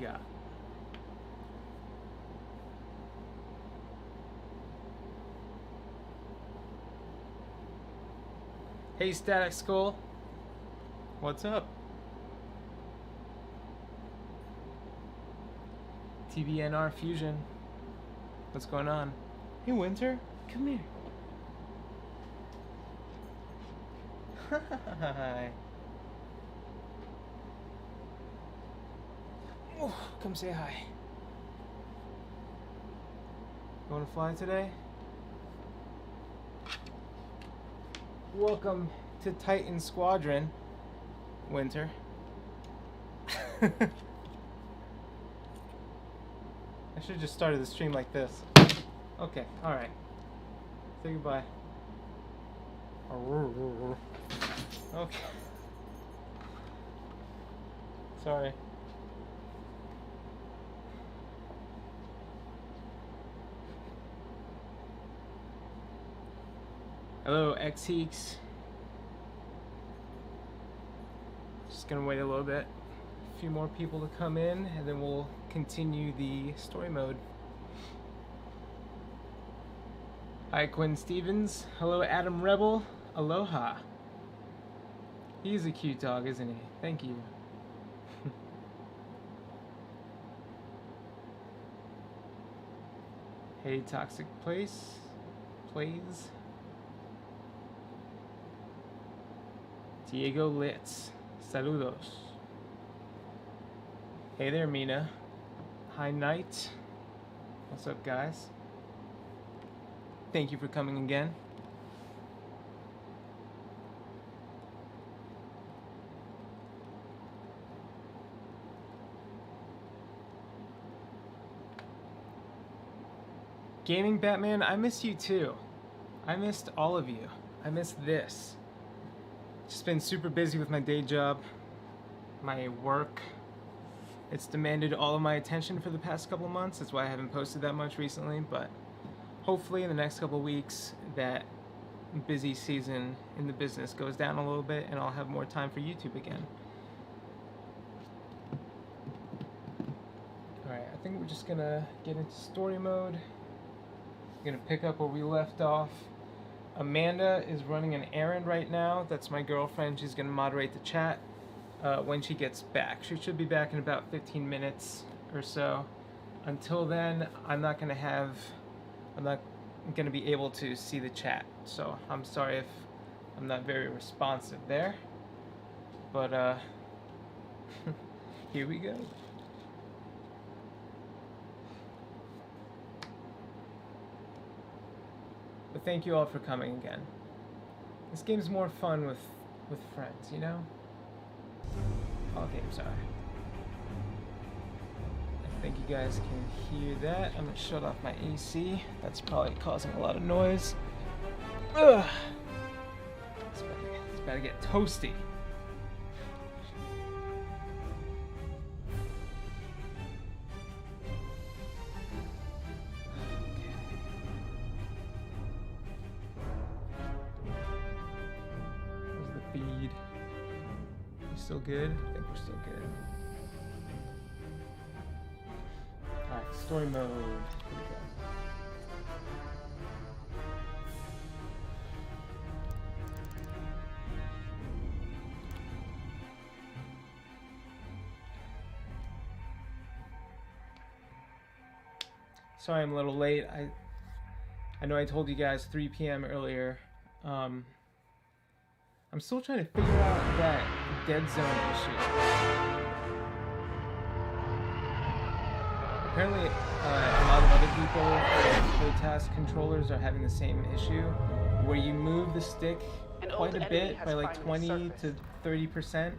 you got? Hey, Static Skull. What's up? TBNR Fusion. What's going on? Hey, Winter. Come here. Hi. Oh, come say hi. You want to fly today? Welcome to Titan Squadron, Winter. I should have just started the stream like this. Okay, alright. Say goodbye. Okay. Sorry. Hello, X-Heeks. Just gonna wait a little bit. A few more people to come in, and then we'll continue the story mode. Hi, Quinn Stevens. Hello, Adam Rebel. Aloha. He's a cute dog, isn't he? Thank you. Hey, Toxic Place. Plays. Diego Litz. Saludos. Hey there, Mina. Hi, Knight. What's up, guys? Thank you for coming again. Gaming Batman, I miss you too. I missed all of you. I missed this. Just been super busy with my day job, my work. It's demanded all of my attention for the past couple of months. That's why I haven't posted that much recently, but hopefully in the next couple of weeks that busy season in the business goes down a little bit and I'll have more time for YouTube again. Alright, I think we're just gonna get into story mode. We're gonna pick up where we left off. Amanda is running an errand right now. That's my girlfriend. She's gonna moderate the chat when she gets back. She should be back in about 15 minutes or so. Until then, I'm not gonna be able to see the chat. So I'm sorry if I'm not very responsive there. But here we go. But thank you all for coming again. This game's more fun with friends, you know? Okay, I'm sorry. I think you guys can hear that. I'm gonna shut off my AC. That's probably causing a lot of noise. Ugh! It's about to get toasty. Still good? I think we're still good. Alright, story mode. Here we go. Sorry I'm a little late. I know I told you guys 3 p.m. earlier. I'm still trying to figure out that dead zone issue. Apparently, a lot of other people with task controllers are having the same issue, where you move the stick quite a bit, by like 20 to 30%,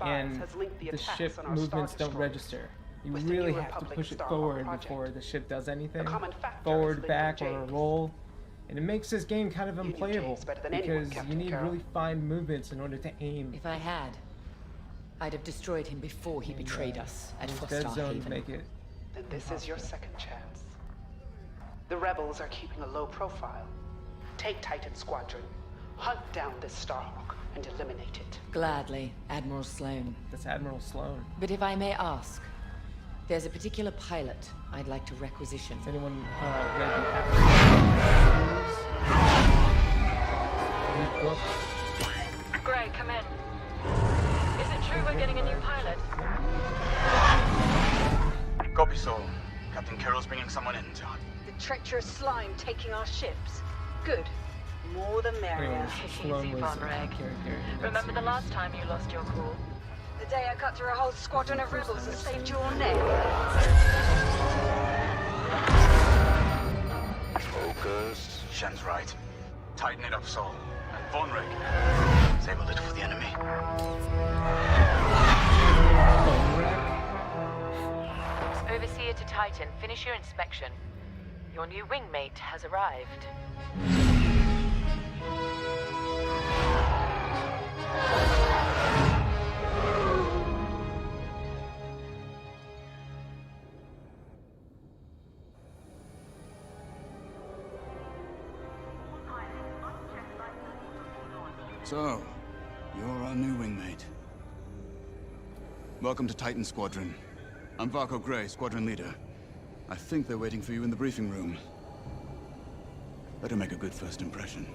and the ship movements don't register. You really have to push it forward before the ship does anything. Forward, back, or a roll. And it makes this game kind of unplayable, because you need really fine movements in order to aim. If I had, I'd have destroyed him before he betrayed us at Foster Dead zones Haven. make it. Then this is your second chance. The rebels are keeping a low profile. Take Titan Squadron, hunt down this Starhawk, and eliminate it. Gladly, Admiral Sloane. That's Admiral Sloane. But if I may ask, There's a particular pilot I'd like to requisition. Has anyone read the book? Gray, come in. Is it true we're getting a new pilot? Copy, Sol. Captain Carroll's bringing someone in, John. The treacherous slime taking our ships. Good. More the merrier. Easy, Von Reg. Remember the last time you lost your cool? The day I cut through a whole squadron of rebels and saved your neck. Focus. Shen's right. Tighten it up, Sol. And Von Reg. Save a little for the enemy. Overseer to Titan, finish your inspection. Your new wingmate has arrived. So, you're our new wingmate. Welcome to Titan Squadron. I'm Varco Gray, Squadron Leader. I think they're waiting for you in the briefing room. Better make a good first impression.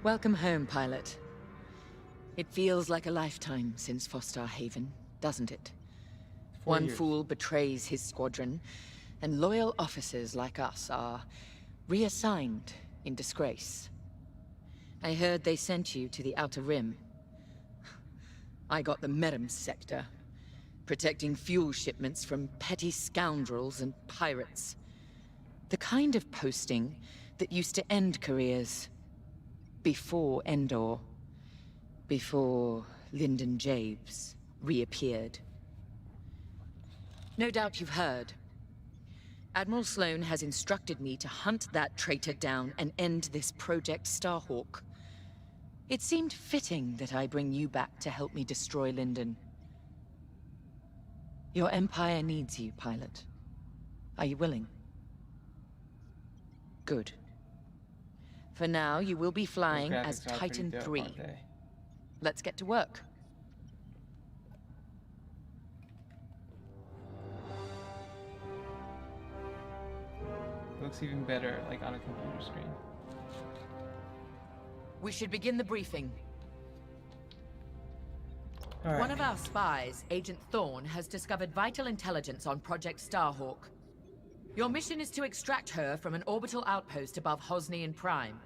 Welcome home, pilot. It feels like a lifetime since Fostar Haven, doesn't it? 4 One years. fool betrays his squadron, and loyal officers like us are reassigned in disgrace. I heard they sent you to the Outer Rim. I got the Medham sector, protecting fuel shipments from petty scoundrels and pirates. The kind of posting that used to end careers. Before Endor. Before Lyndon Jabes reappeared. No doubt you've heard. Admiral Sloane has instructed me to hunt that traitor down and end this Project Starhawk. It seemed fitting that I bring you back to help me destroy Lyndon. Your Empire needs you, pilot. Are you willing? Good. For now, you will be flying Those as graphics are Titan pretty dope, 3. aren't they? Let's get to work. Looks even better, like on a computer screen. We should begin the briefing. All right. One of our spies, Agent Thorne, has discovered vital intelligence on Project Starhawk. Your mission is to extract her from an orbital outpost above Hosnian Prime.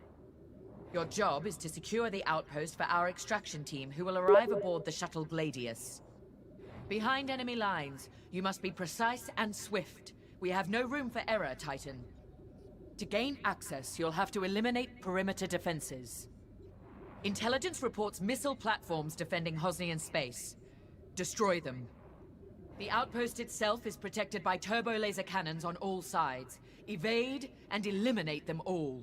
Your job is to secure the outpost for our extraction team, who will arrive aboard the shuttle Gladius. Behind enemy lines, you must be precise and swift. We have no room for error, Titan. To gain access, you'll have to eliminate perimeter defenses. Intelligence reports missile platforms defending Hosnian space. Destroy them. The outpost itself is protected by turbo laser cannons on all sides. Evade and eliminate them all.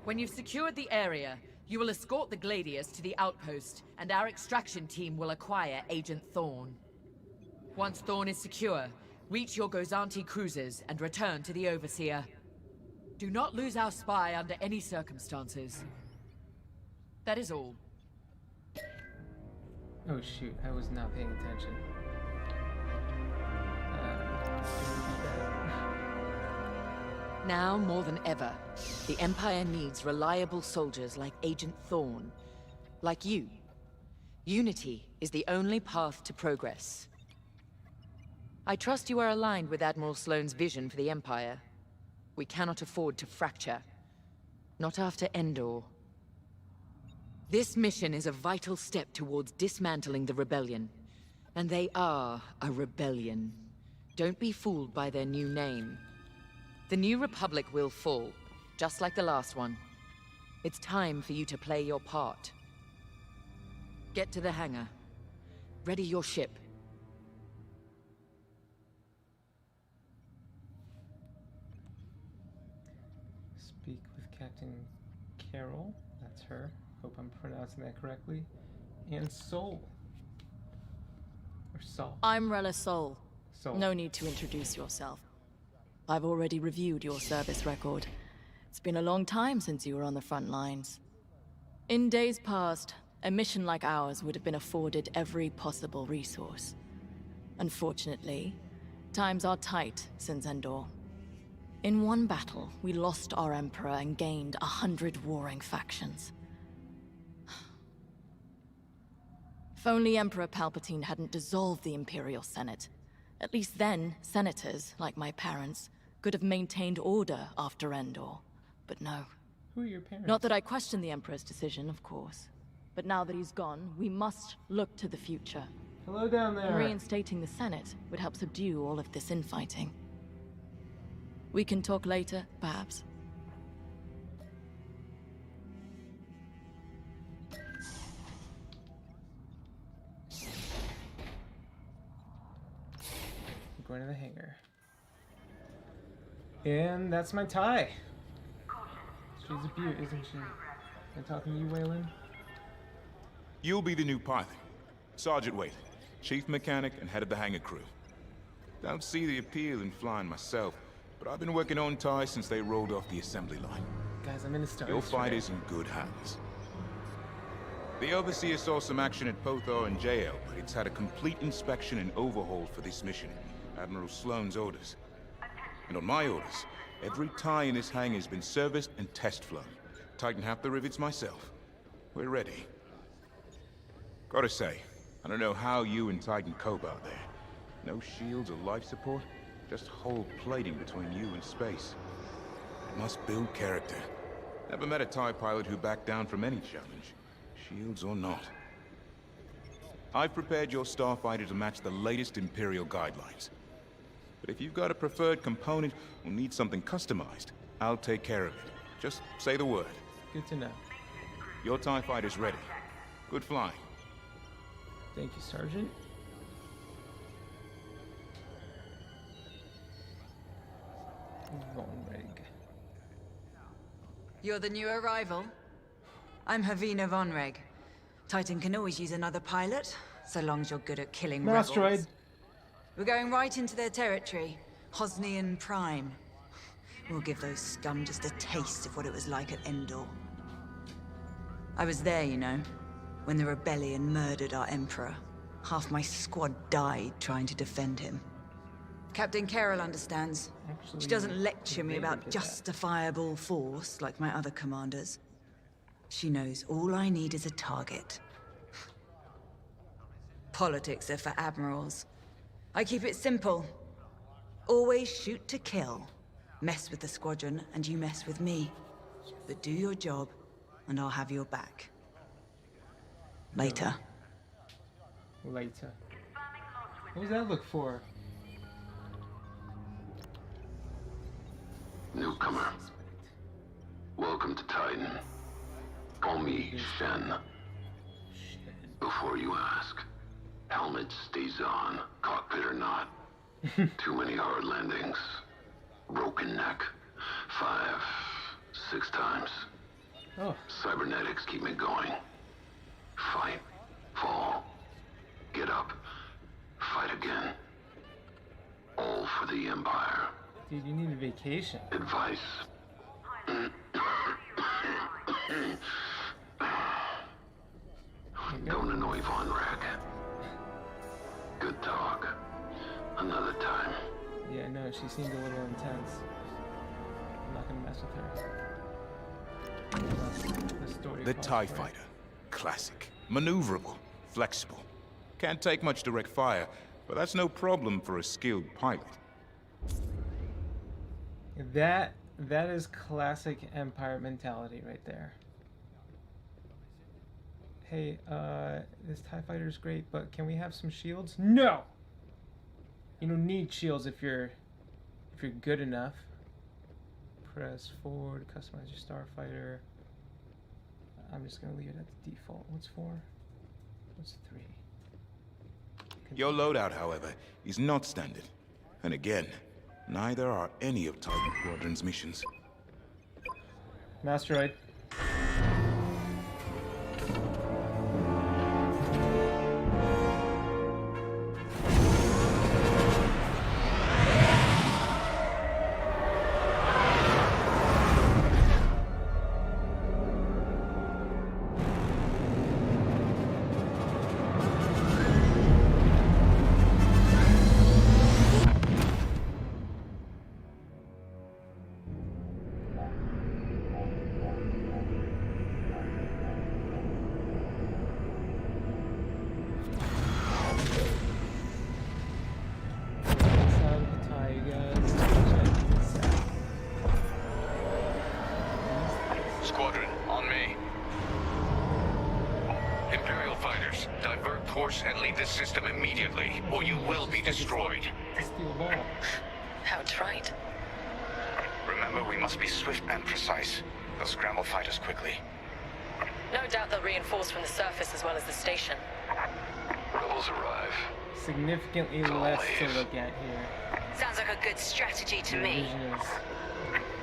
When you've secured the area, you will escort the Gladius to the outpost, and our extraction team will acquire Agent Thorne. Once Thorne is secure, reach your Gozanti cruisers and return to the Overseer. Do not lose our spy under any circumstances. That is all. Oh shoot, I was not paying attention. Now more than ever, the Empire needs reliable soldiers like Agent Thorne. Like you. Unity is the only path to progress. I trust you are aligned with Admiral Sloane's vision for the Empire. We cannot afford to fracture. Not after Endor. This mission is a vital step towards dismantling the rebellion. And they are a rebellion. Don't be fooled by their new name. The New Republic will fall, just like the last one. It's time for you to play your part. Get to the hangar. Ready your ship. Speak with Captain Carroll. That's her. Hope I'm pronouncing that correctly. And Sol. Or Sol. I'm Rella Sol. Sol. No need to introduce yourself. I've already reviewed your service record. It's been a long time since you were on the front lines. In days past, a mission like ours would have been afforded every possible resource. Unfortunately, times are tight since Endor. In one battle, we lost our Emperor and gained 100 warring factions. If only Emperor Palpatine hadn't dissolved the Imperial Senate. At least then, senators, like my parents, could have maintained order after Endor. But no. Who are your parents? Not that I question the Emperor's decision, of course. But now that he's gone, we must look to the future. Hello down there. Reinstating the Senate would help subdue all of this infighting. We can talk later, perhaps. I'm going to the hangar. And that's my tie. She's a beaut, isn't she? Am I talking to you, Waylon? You'll be the new pilot. Sergeant Wade, chief mechanic and head of the hangar crew. Don't see the appeal in flying myself, but I've been working on TIE since they rolled off the assembly line. Guys, I'm in a Star Your fight is in good hands. The Overseer saw some action at Pothor and JL, but it's had a complete inspection and overhaul for this mission. Admiral Sloane's orders. And on my orders, every TIE in this hangar has been serviced and test flown. Tighten half the rivets myself. We're ready. Gotta say, I don't know how you and Titan cope out there. No shields or life support, just hull plating between you and space. It must build character. Never met a TIE pilot who backed down from any challenge, shields or not. I've prepared your starfighter to match the latest Imperial guidelines. But if you've got a preferred component or need something customized, I'll take care of it. Just say the word. Good to know. Your TIE fighter's ready. Good flying. Thank you, Sergeant. Vonreg. You're the new arrival? I'm Havina Vonreg. Titan can always use another pilot, so long as you're good at killing rebels. Asteroid. We're going right into their territory, Hosnian Prime. We'll give those scum just a taste of what it was like at Endor. I was there, you know, when the rebellion murdered our Emperor. Half my squad died trying to defend him. Captain Carroll understands. Actually, She doesn't lecture me about that. justifiable force like my other commanders. She knows all I need is a target. Politics are for admirals. I keep it simple. Always shoot to kill. Mess with the squadron and you mess with me. But do your job and I'll have your back. Later. Later. What does that look for? Newcomer. Welcome to Titan. Call me Shen. Before you ask, helmet stays on, cockpit or not. Too many hard landings. Broken neck. 5, 6 times. Oh. Cybernetics keep me going. Fight. Fall. Get up. Fight again. All for the Empire. Dude, you need a vacation. Advice. Don't annoy Von Rag. Good talk. Another time. Yeah, no, she seemed a little intense. I'm not gonna mess with her. Unless the story The calls TIE for it. fighter. Classic. Maneuverable. Flexible. Can't take much direct fire, but that's no problem for a skilled pilot. That is classic Empire mentality right there. Hey, this TIE fighter is great, but can we have some shields? No! You don't need shields if you're good enough. Press forward, customize your starfighter. I'm just gonna leave it at the default. What's 4? What's 3? Your loadout, however, is not standard. And again, neither are any of Titan Squadron's missions. Asteroid. reinforce and leave this system immediately, or you will be destroyed. How trite. Remember, we must be swift and precise. They'll scramble fighters quickly. No doubt they'll reinforce from the surface as well as the station. Rebels arrive. Significantly less to look at here. Sounds like a good strategy to me. Vision is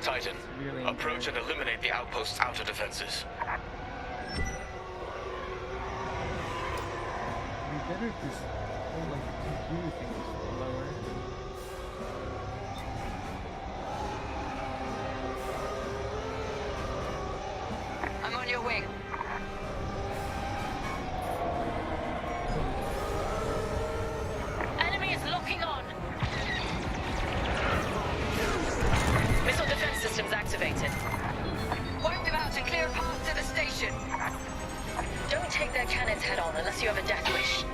Titan, really approach and eliminate the outpost's outer defenses. We better if this whole like computer thing is lower. I'm on your wing. Enemy is locking on. Missile defense systems activated. Wipe them out and clear a path to the station. Don't take their cannons head on unless you have a death wish.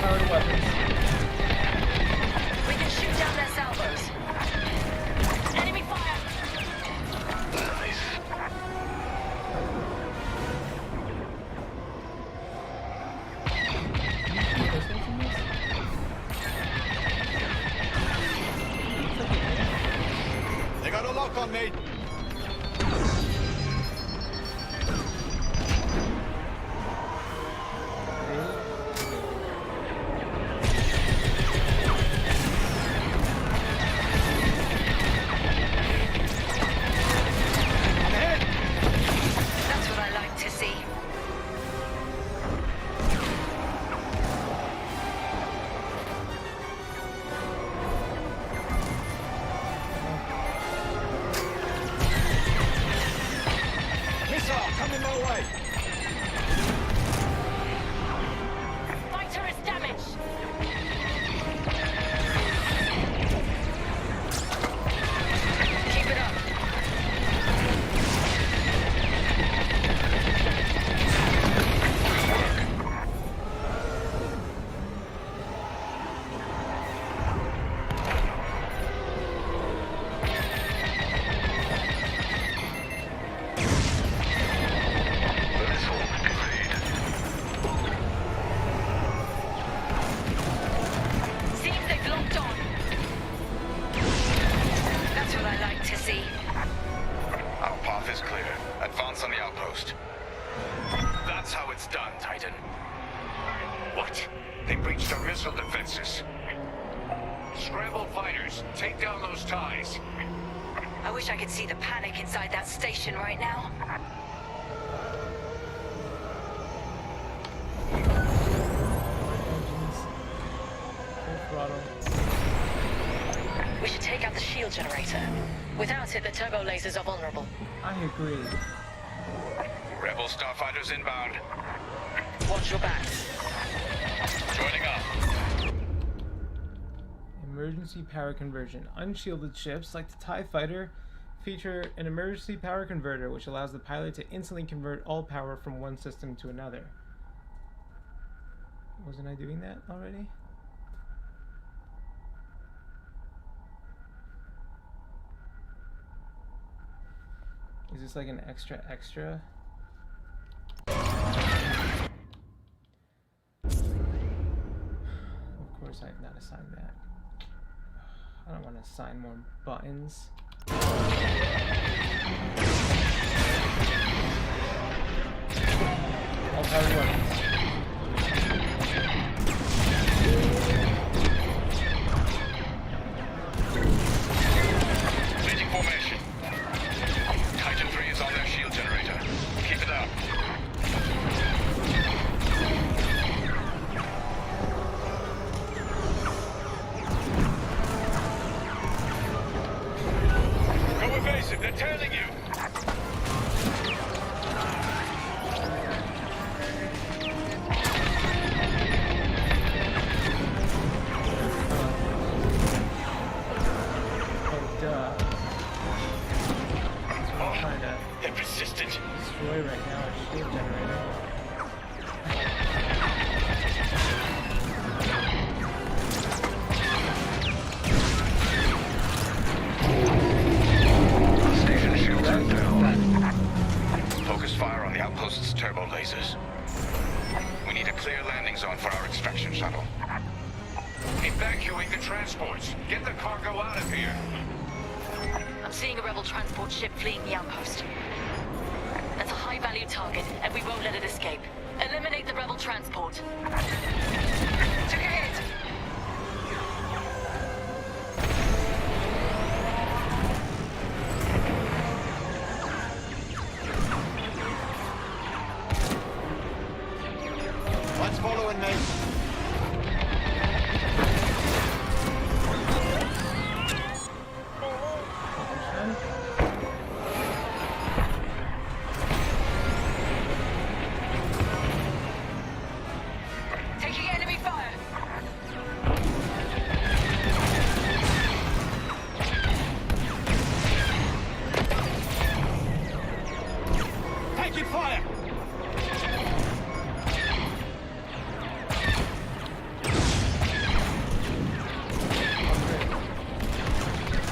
Powered weapons. We can shoot down their salvos. Enemy fire! Nice. They got a lock on me. That's what I like to see. Missile coming my way. Fighter is damaged. Keep it up. Seems they've locked on. That's what I like to see. Our path is clear. Advance on the outpost. That's how it's done, Titan. What? They breached our missile defenses. Scramble fighters, take down those ties. I wish I could see the panic inside that station right now. Engines. Full throttle. We should take out the shield generator. Without it, the turbo lasers are vulnerable. I agree. Rebel starfighters inbound. Watch your backs. Joining up. Emergency power conversion. Unshielded ships, like the TIE Fighter, feature an emergency power converter which allows the pilot to instantly convert all power from one system to another. Wasn't I doing that already? Is this like an extra? Of course I have not assigned that. I don't want to assign more buttons. All powered weapons. Leading formation. Titan 3 is on their shield generator. Keep it up. Go evasive, they're tailing you. fire on the Outpost's turbo lasers. We need a clear landing zone for our extraction shuttle. Evacuate the transports. Get the cargo out of here. I'm seeing a rebel transport ship fleeing the outpost. That's a high-value target, and we won't let it escape. Eliminate the rebel transport. Took a hit. What's following me? Taking enemy fire. Taking fire!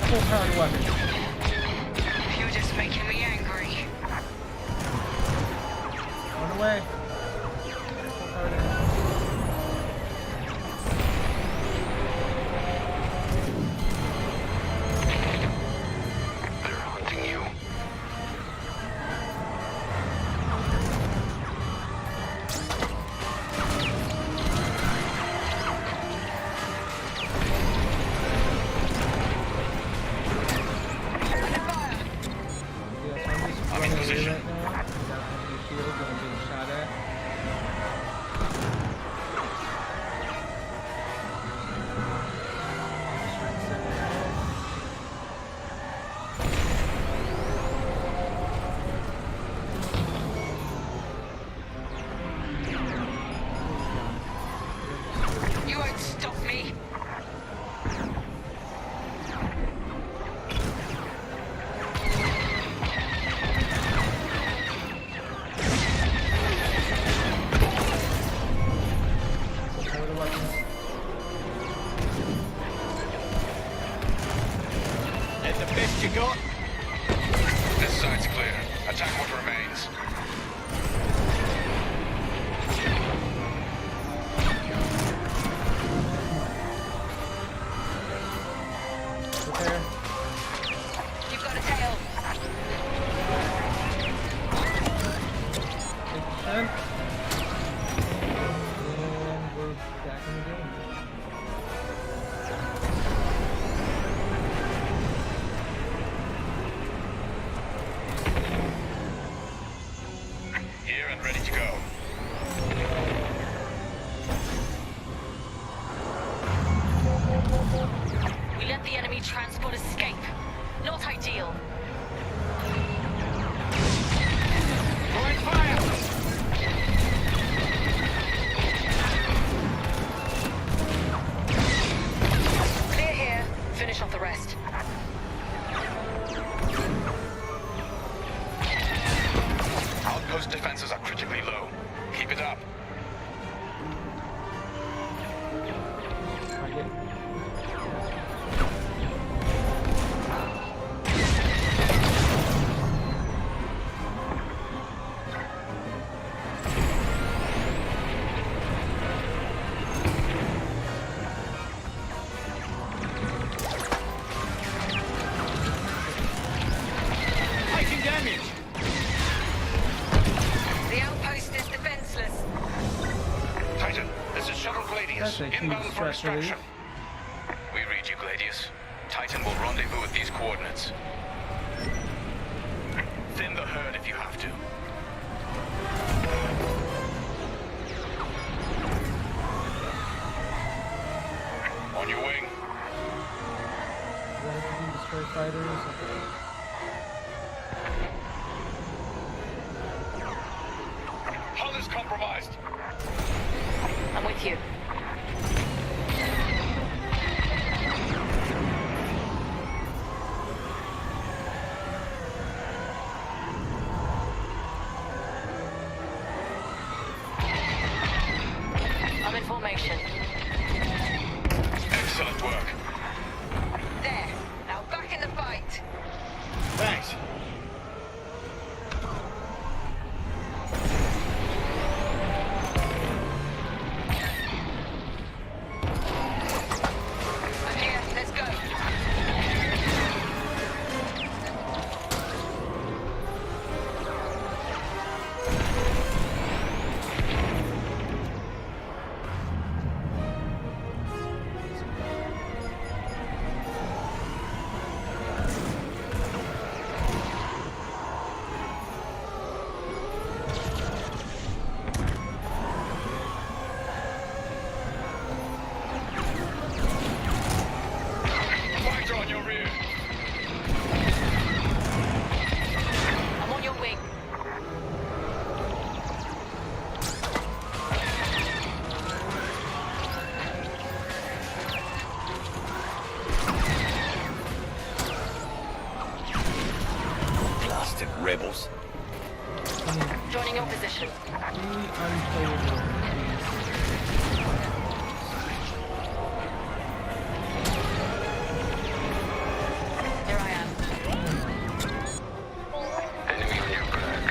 Full powered weapon. You're just making me angry. Run away. Full powered engine. They're hunting you. Yeah, so I'm just running away right now. Without having a shield when I'm being shot at. Just trying to send it out. You won't stop me. Powered weapons. That's the best you got? This side's clear. Attack what remains. Prepare. You've got a tail. Take the shot. And we're back in the game. Here and ready to go. We let the enemy transport escape. Not ideal. Throwing fire! Clear here. Finish off the rest. Outpost defenses are critically low. Keep it up. Target. Taking damage! The outpost is defenseless. Titan, this is Shuttle That's Gladius, a huge inbound for stress relief. extraction. We read you, Gladius. Titan will rendezvous at these coordinates. Thin the herd if you have to. On your wing. Relatively destroy fighters. Okay. Hull is compromised. I'm with you. I'm in formation. Excellent work. There. Now back in the fight. Thanks. Running your position. Really unplayable. Here I am. Enemy on your back.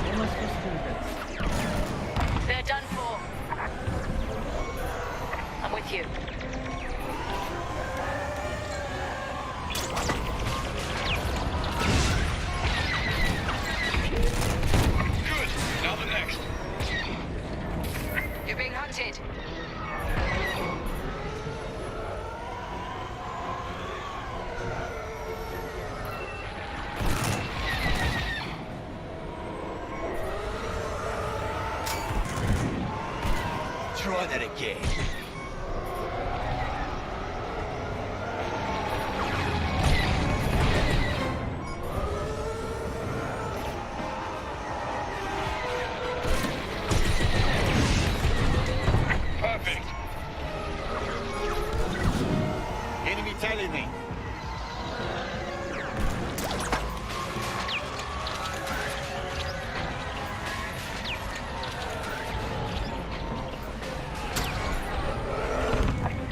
What am I supposed to do with this? They're done for. I'm with you. Good. Now the next. You're being hunted. Try that again. Perfect. Enemy telling me.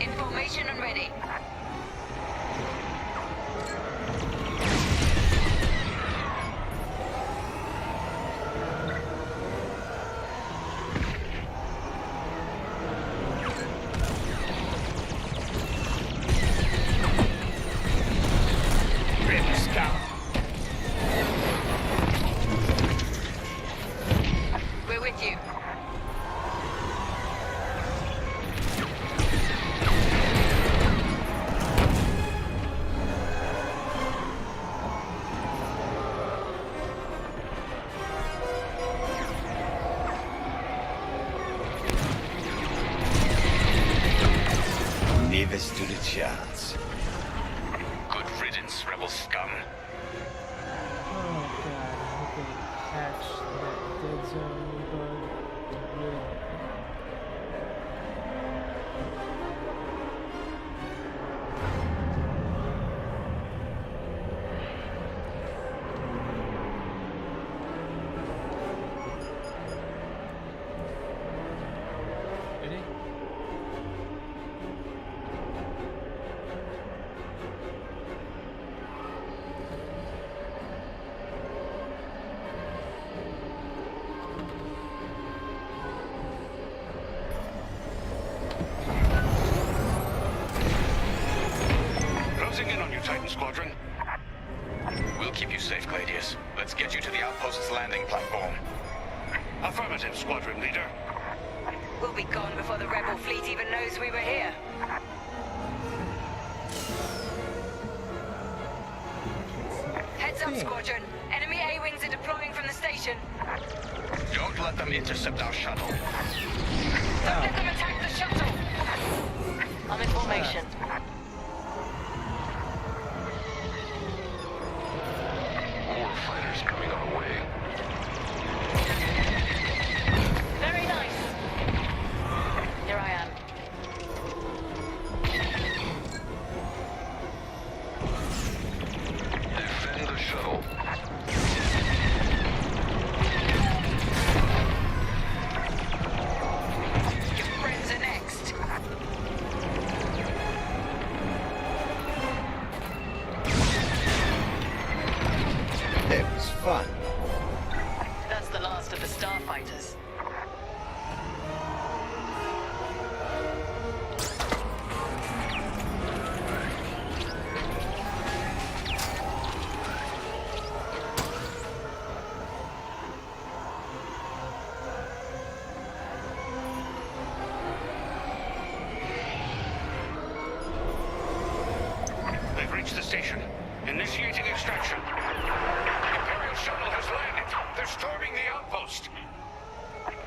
Information and ready. Rebel scout. We're with you. Never stood a chance. Good riddance, rebel scum. Oh god, I hope they catch that dead zone bug. Really. Ready? Closing in on you, Titan Squadron. We'll keep you safe, Gladius. Let's get you to the Outpost's landing platform. Affirmative, Squadron Leader. We'll be gone before the rebel fleet even knows we were here. Heads up, Squadron. Enemy A-wings are deploying from the station. Don't let them intercept our shuttle. Don't let them attack the shuttle. I'm in formation. More fighters coming our way. Very nice. Here I am. Defend the shuttle. Your friends are next. It was fun. That's the last of the starfighters. They've reached the station. Initiating extraction. Imperial shuttle has landed. They're storming the outpost.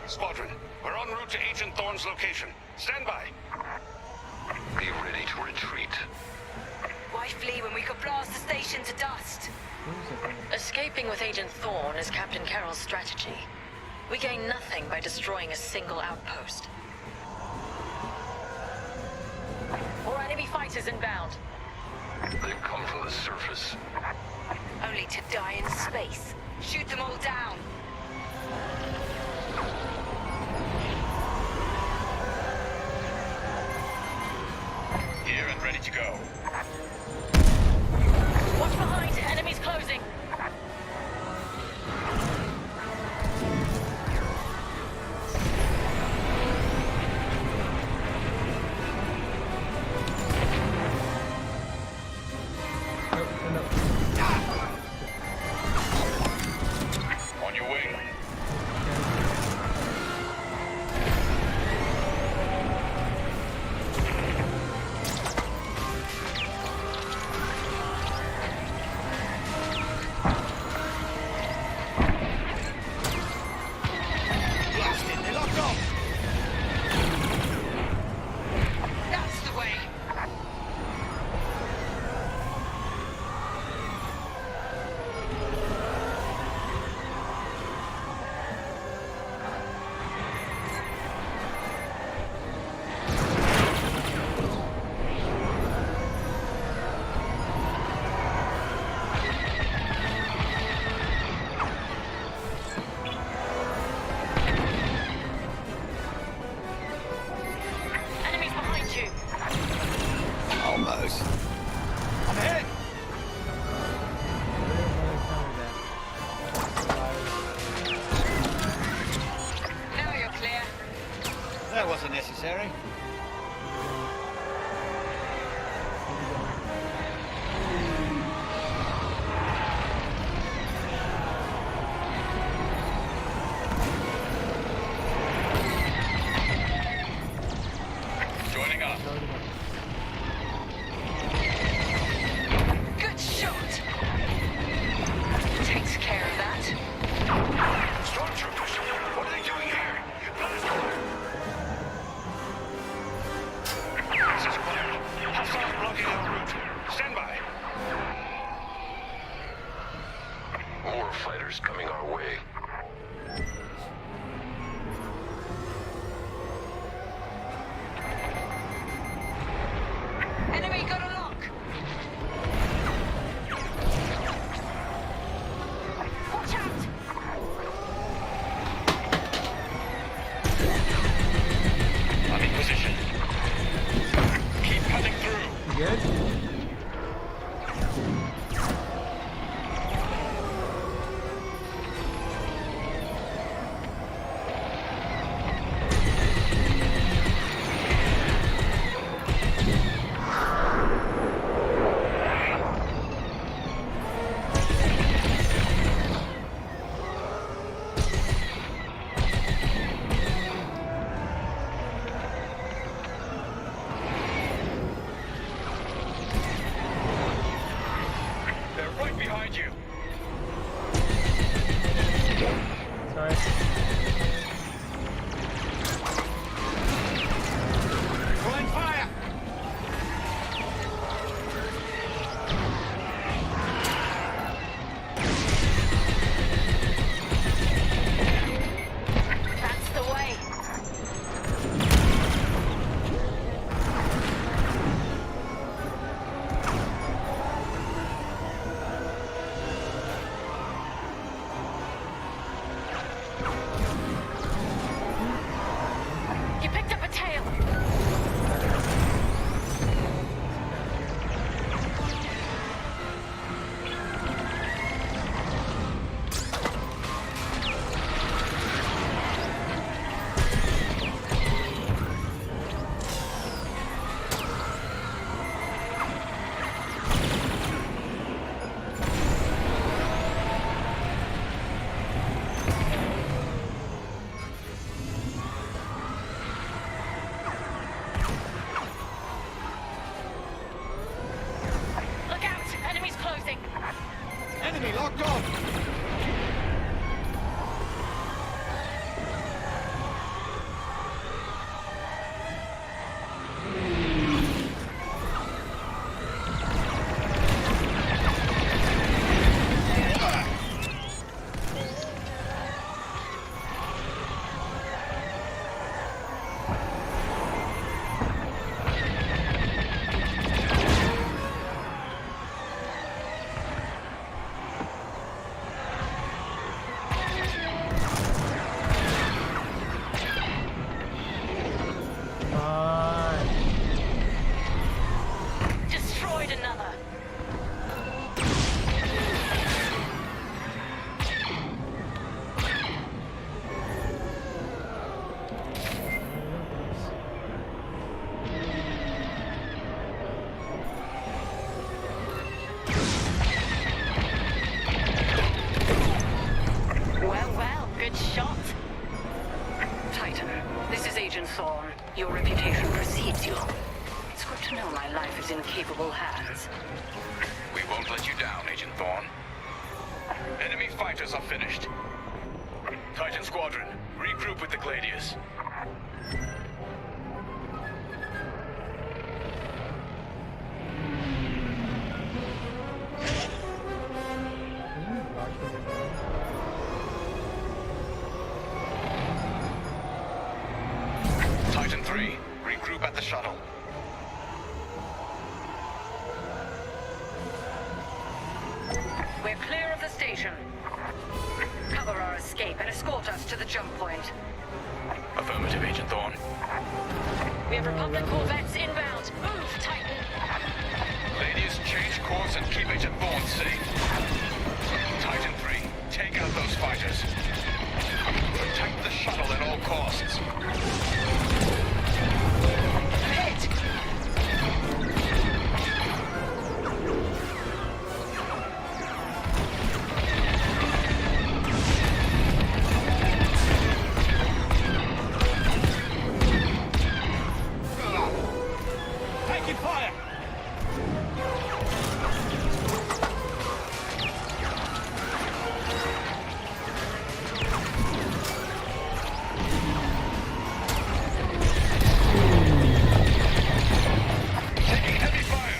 Squadron, we're en route to Agent Thorne's location. Stand by. Be ready to retreat. Why flee when we could blast the station to dust? Escaping with Agent Thorne is Captain Carroll's strategy. We gain nothing nothing by destroying a single outpost. More enemy fighters inbound. They've come from the surface. Only to die in space. Shoot them all down. Here and ready to go. Watch behind. Enemies closing. On your way. That's the way. Enemies behind you. Almost. I'm hit! Now you're clear. That wasn't necessary. Joining up. Good shot. Takes care of that. Stormtroopers, what are they doing here? Thorne. Your reputation precedes you. It's good to know my life is in capable hands. We won't let you down, Agent Thorne. Enemy fighters are finished. Titan Squadron, regroup with the Gladius. Titan 3, regroup at the shuttle. We're clear of the station. Cover our escape and escort us to the jump point. Affirmative, Agent Thorne. We have Republic corvettes inbound. Move, Titan. Ladies, change course and keep Agent Thorne safe. Titan 3, take out those fighters. Protect the shuttle at all costs. Hit! Taking fire! Taking heavy fire!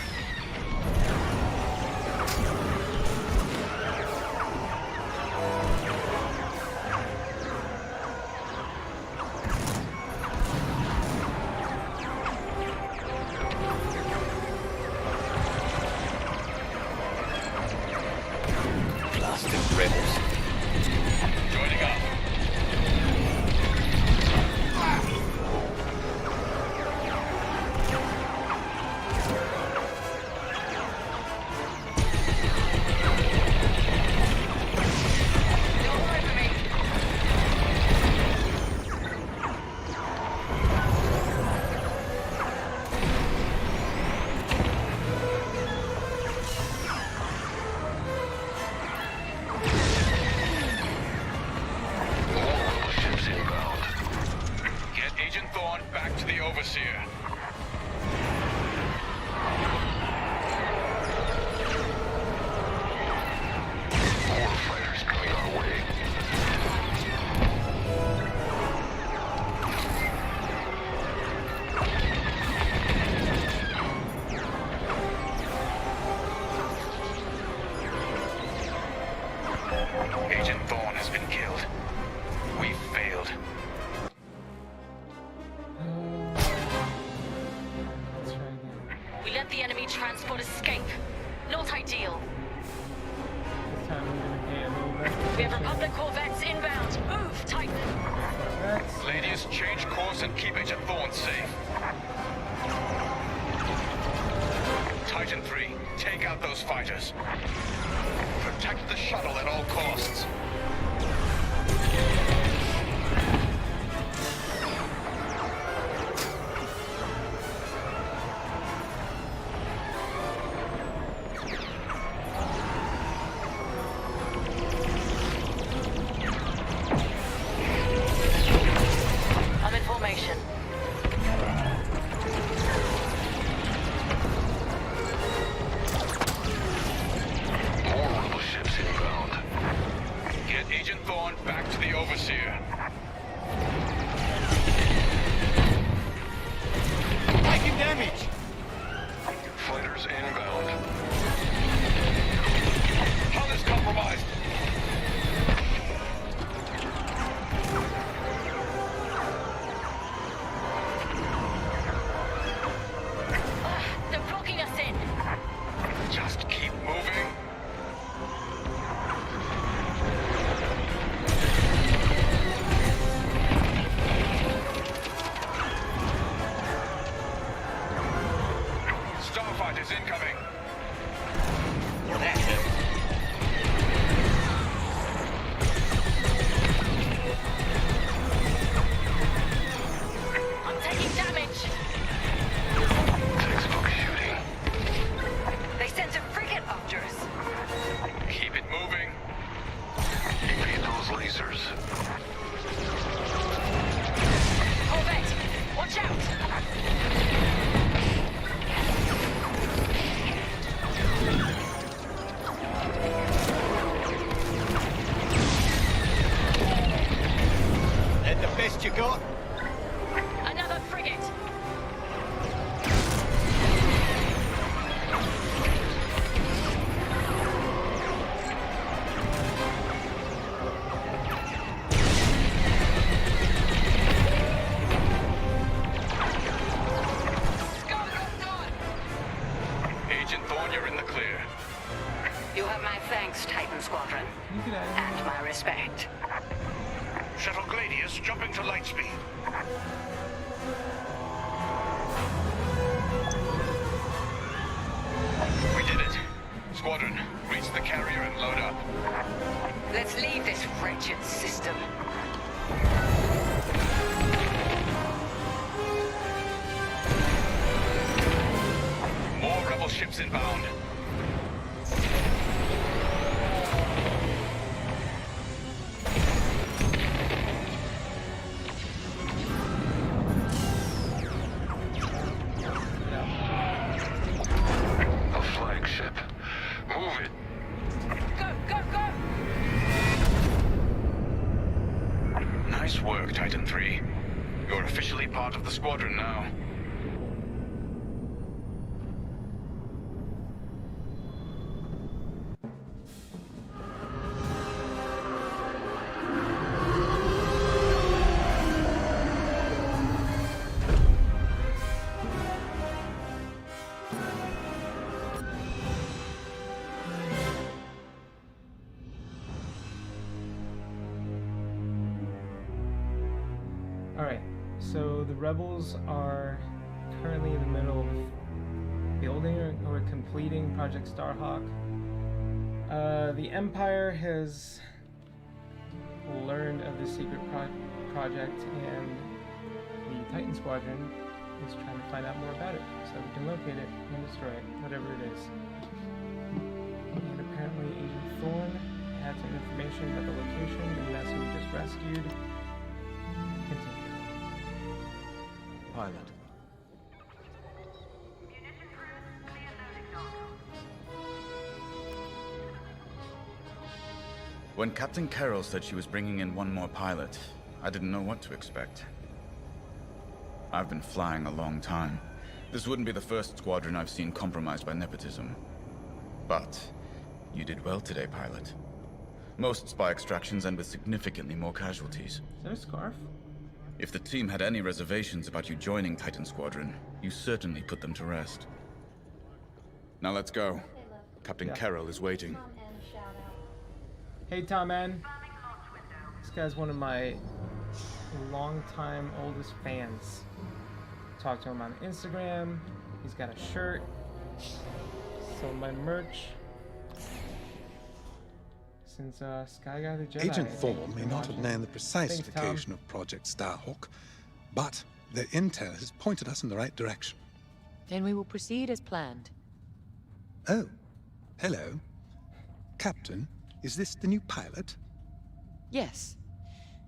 Blasted rebels. Joining up. Don't worry for me. All ships inbound. Get Agent Thorne back to the Overseer. More fighters coming our way. Agent Thorne has been killed. We failed. Let's try again. We let the enemy transport escape. Not ideal. This time we're gonna pay a little bit. We have Republic corvettes inbound. Move, Titan. That's Ladies, change course and keep Agent Thorne safe. Titan 3, take out those fighters. Protect the shuttle at all costs. I'm in formation. More rebel ships inbound. Get Agent Thorne back to the Overseer. Taking damage. Fighters inbound. Hull is compromised. They're blocking us in. Just keep moving. Starfighters incoming. Well, that's it. I'm taking damage. Textbook shooting. They sent a frigate after us. Keep it moving. Evade those lasers. Corvette, inspect. Shuttle Gladius jumping to light speed. We did it. Squadron, reach the carrier and load up. Let's leave this wretched system. More rebel ships inbound. A flagship. Move it. Go, go, go! Nice work, Titan 3. You're officially part of the squadron now. Alright, so the rebels are currently in the middle of building or completing Project Starhawk. The Empire has learned of the secret project, and the Titan Squadron is trying to find out more about it so we can locate it and destroy it, whatever it is. And apparently Agent Thorne had some information about the location and that's who we just rescued. Continue. Pilot. When Captain Carroll said she was bringing in one more pilot, I didn't know what to expect. I've been flying a long time. This wouldn't be the first squadron I've seen compromised by nepotism. But you did well today, pilot. Most spy extractions end with significantly more casualties. Is that a scarf? If the team had any reservations about you joining Titan Squadron, you certainly put them to rest. Now let's go. Captain Carroll is waiting. Hey Tom N. This guy's one of my longtime oldest fans. Talk to him on Instagram. He's got a shirt. Sold my merch since Sky Guy the Jedi. Agent Thorne may not have known the precise location of Project Starhawk, but their intel has pointed us in the right direction. Then we will proceed as planned. Oh, hello. Captain, is this the new pilot? Yes.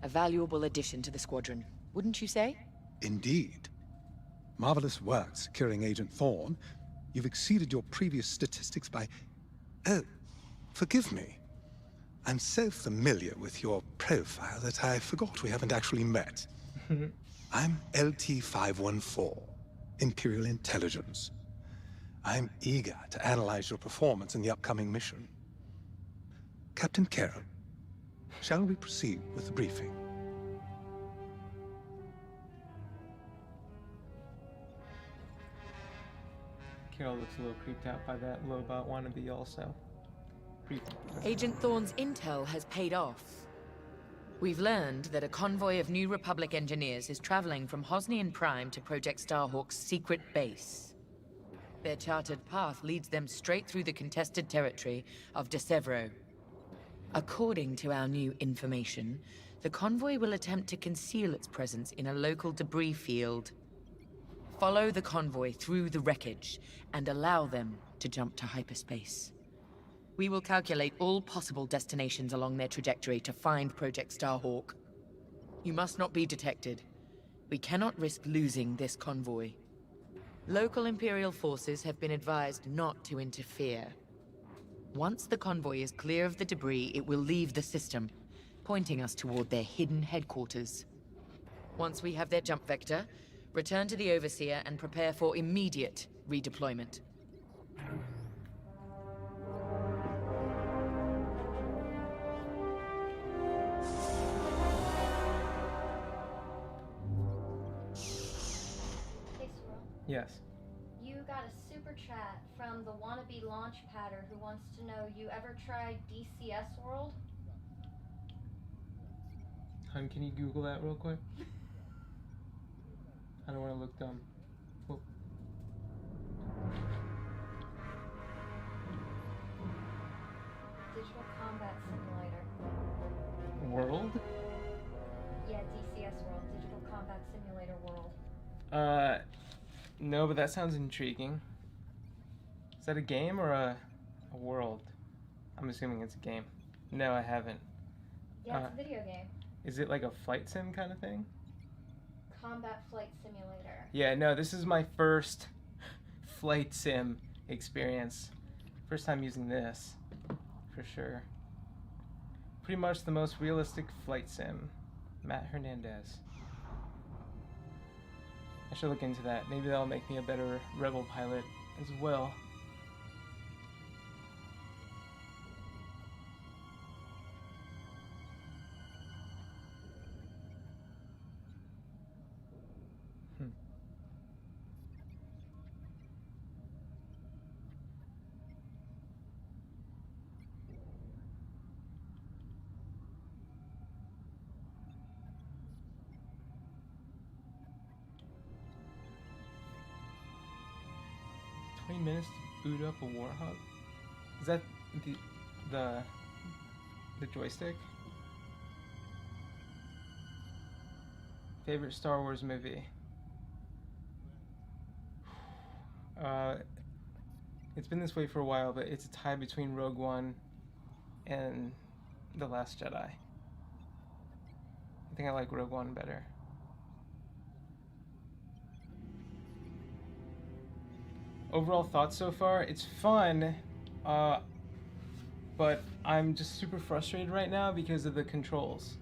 A valuable addition to the squadron, wouldn't you say? Indeed. Marvelous work securing Agent Thorne. You've exceeded your previous statistics by... Oh, forgive me. I'm so familiar with your profile that I forgot we haven't actually met. I'm LT-514, Imperial Intelligence. I'm eager to analyze your performance in the upcoming mission. Captain Carroll, shall we proceed with the briefing? Carol looks a little creeped out by that Lobot wannabe also. Agent Thorne's intel has paid off. We've learned that a convoy of New Republic engineers is traveling from Hosnian Prime to Project Starhawk's secret base. Their charted path leads them straight through the contested territory of Desevero. According to our new information, the convoy will attempt to conceal its presence in a local debris field. Follow the convoy through the wreckage and allow them to jump to hyperspace. We will calculate all possible destinations along their trajectory to find Project Starhawk. You must not be detected. We cannot risk losing this convoy. Local Imperial forces have been advised not to interfere. Once the convoy is clear of the debris, it will leave the system, pointing us toward their hidden headquarters. Once we have their jump vector, return to the Overseer and prepare for immediate redeployment. Yes. You got a super chat from the wannabe launch patter who wants to know, you ever tried DCS World? Hun, can you Google that real quick? I don't want to look dumb. Oh. Digital Combat Simulator. World? Yeah, DCS World. Digital Combat Simulator World. No, but that sounds intriguing. Is that a game or a world? I'm assuming it's a game. No, I haven't. Yeah, it's a video game. Is it like a flight sim kind of thing? Combat Flight Simulator. Yeah, no, this is my first flight sim experience. First time using this, for sure. Pretty much the most realistic flight sim. Matt Hernandez. I should look into that. Maybe that'll make me a better Rebel pilot as well. Minutes to boot up a Warhog? Is that the joystick? Favorite Star Wars movie? It's been this way for a while, but it's a tie between Rogue One and The Last Jedi. I think I like Rogue One better. Overall thoughts so far, it's fun, but I'm just super frustrated right now because of the controls.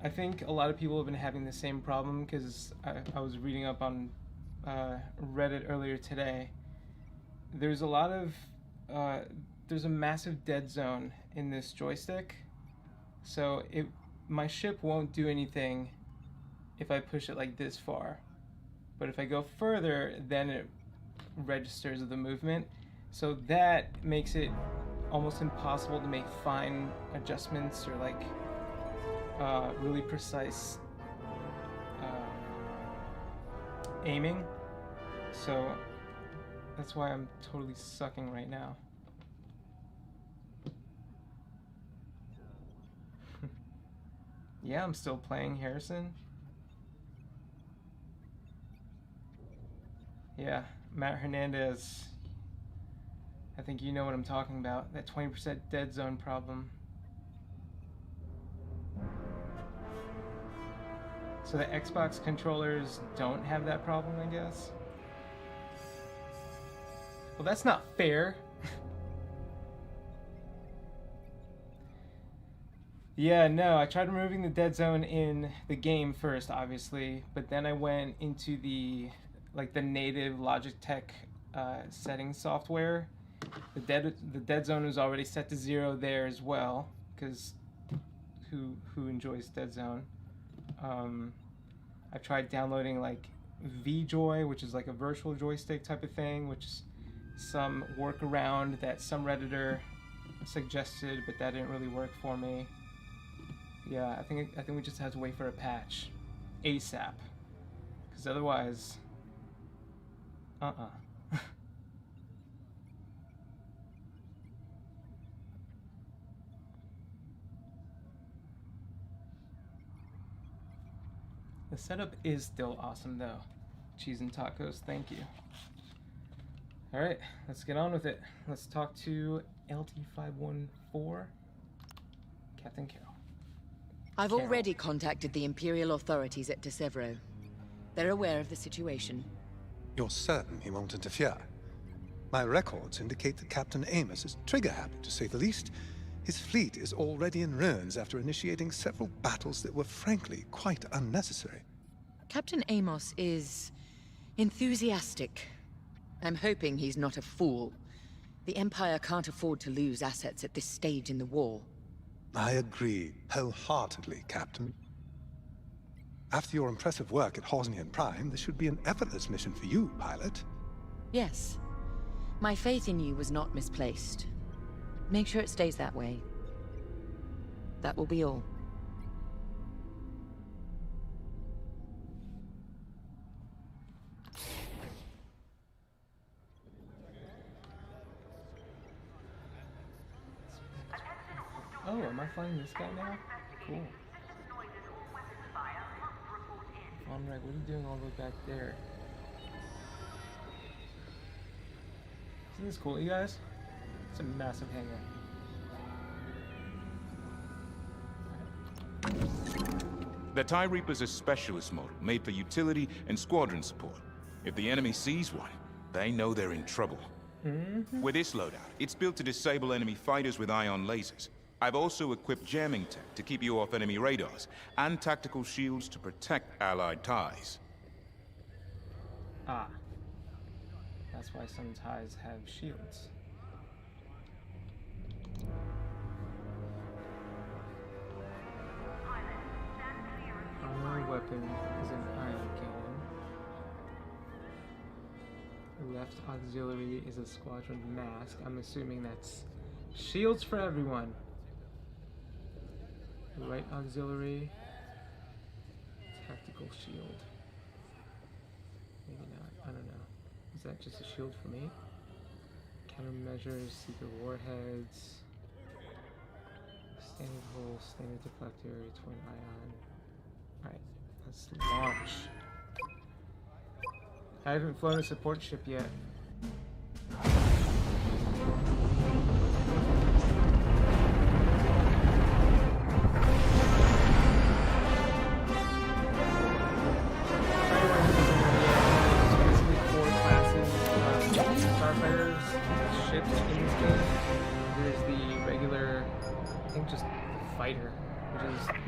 I think a lot of people have been having the same problem because I was reading up on Reddit earlier today. There's a lot of, there's a massive dead zone in this joystick, so my ship won't do anything if I push it like this far. But if I go further, then it registers the movement, so that makes it almost impossible to make fine adjustments or like really precise aiming. So that's why I'm totally sucking right now. Yeah, I'm still playing Harrison. Yeah, Matt Hernandez. I think you know what I'm talking about. That 20% dead zone problem. So the Xbox controllers don't have that problem, I guess? Well, that's not fair. Yeah, no, I tried removing the dead zone in the game first, obviously, but then I went into the native Logitech settings software. The dead zone was already set to 0 there as well, because who enjoys dead zone? I've tried downloading like VJoy, which is like a virtual joystick type of thing, which is some workaround that some Redditor suggested, but that didn't really work for me. Yeah, I think we just have to wait for a patch ASAP, because otherwise, The setup is still awesome though. Cheese and tacos, thank you. All right, let's get on with it. Let's talk to LT-514, Captain Carroll. I've already contacted the Imperial authorities at Desevero. They're aware of the situation. You're certain he won't interfere? My records indicate that Captain Amos is trigger-happy, to say the least. His fleet is already in ruins after initiating several battles that were frankly quite unnecessary. Captain Amos is enthusiastic. I'm hoping he's not a fool. The Empire can't afford to lose assets at this stage in the war. I agree wholeheartedly, Captain. After your impressive work at Hosnian Prime, this should be an effortless mission for you, pilot. Yes. My faith in you was not misplaced. Make sure it stays that way. That will be all. Oh, am I flying this guy now? Cool. Vonreg, what are you doing all the way back there? Isn't this cool, you guys? It's a massive hangar. The TIE Reaper's a specialist model, made for utility and squadron support. If the enemy sees one, they know they're in trouble. With this loadout, it's built to disable enemy fighters with ion lasers. I've also equipped jamming tech to keep you off enemy radars, and tactical shields to protect allied TIEs. Ah. That's why some TIEs have shields. Armor weapon is an ion cannon. The left auxiliary is a squadron mask. I'm assuming that's shields for everyone. The right auxiliary, tactical shield. Maybe not, I don't know. Is that just a shield for me? Countermeasures, secret warheads, standard hull, standard deflector, twin ion. Alright, let's launch. I haven't flown a support ship yet.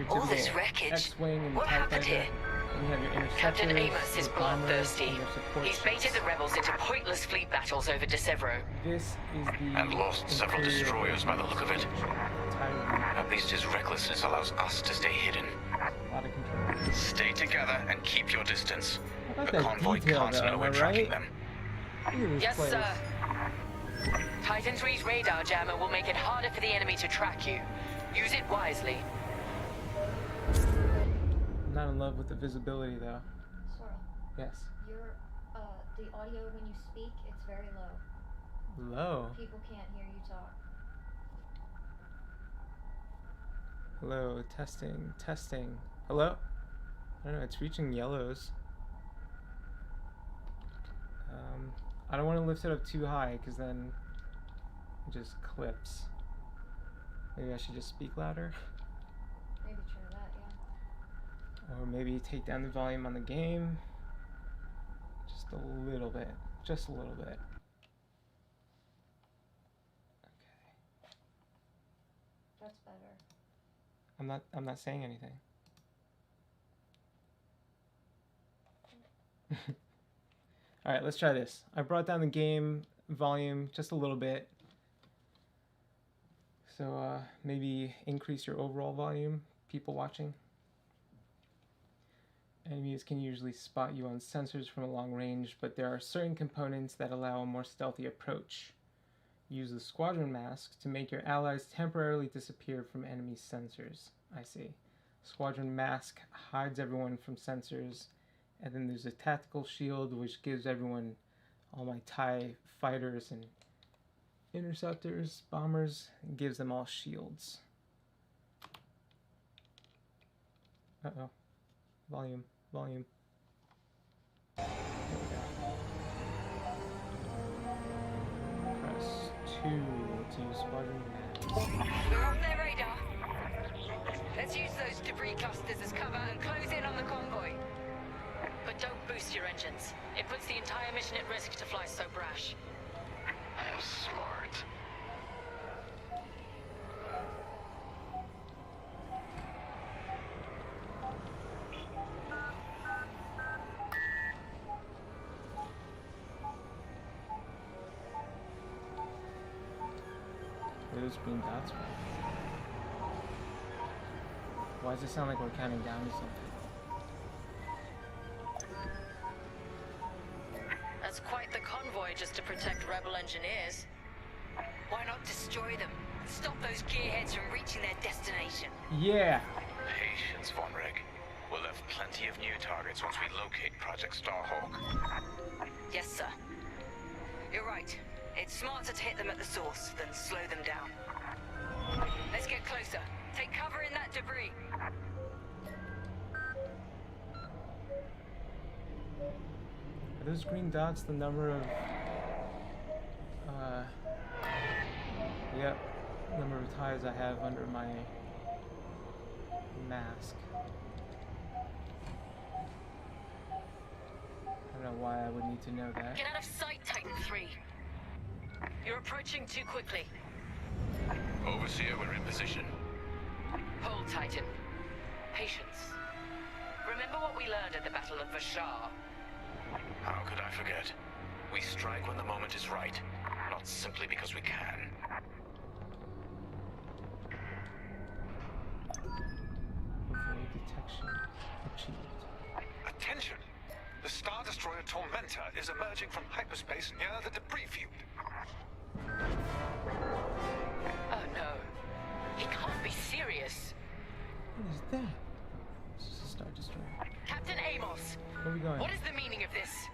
All this wreckage. X-wing and what happened here? And you have your Captain Amos is bloodthirsty. He's baited the rebels into pointless fleet battles over Desevero. This is the and lost several destroyers by the look of it. At least his recklessness allows us to stay hidden. Stay together and keep your distance. The convoy can't know we're tracking them. Yes, sir. Titan 3's radar jammer will make it harder for the enemy to track you. Use it wisely. I'm not in love with the visibility, though. Swirl. Yes. Your, the audio when you speak, it's very low. Low? People can't hear you talk. Hello, testing, testing. Hello? I don't know, it's reaching yellows. I don't want to lift it up too high, because then it just clips. Maybe I should just speak louder? Maybe try that, yeah. Or maybe take down the volume on the game. Just a little bit. Just a little bit. Okay. That's better. I'm not saying anything. Alright, let's try this. I brought down the game volume just a little bit. So maybe increase your overall volume, people watching. Enemies can usually spot you on sensors from a long range, but there are certain components that allow a more stealthy approach. Use the Squadron mask to make your allies temporarily disappear from enemy sensors. I see. Squadron mask hides everyone from sensors, and then there's a tactical shield which gives everyone, all my TIE fighters and interceptors, bombers, and gives them all shields. Uh-oh. Volume. Volume. There we go. Press 2 to use Squadron mask. We're off their radar. Let's use those debris clusters as cover and close in on the convoy. But don't boost your engines. It puts the entire mission at risk to fly so brash. Smart. Where those green dots from? Why does it sound like we're counting down to something? That's quite the convoy just to protect rebel engineers. Why not destroy them? Stop those gearheads from reaching their destination. Yeah. Patience, Vonreg. We'll have plenty of new targets once we locate Project Starhawk. Yes, sir. You're right. It's smarter to hit them at the source than slow them down. Let's get closer. Take cover in that debris. Are those green dots the number of yep, number of ties I have under my mask? I don't know why I would need to know that. Get out of sight, Titan 3. You're approaching too quickly. Overseer, we're in position. Hold, Titan. Patience. Remember what we learned at the Battle of Vashar? How could I forget? We strike when the moment is right, not simply because we can. Avoid detection achieved. Attention! The Star Destroyer Tormentor is emerging from hyperspace near the debris field. Oh no. He can't be serious. What is that? This is a Star Destroyer. Captain Amos! Where are we going? What is the meaning of this?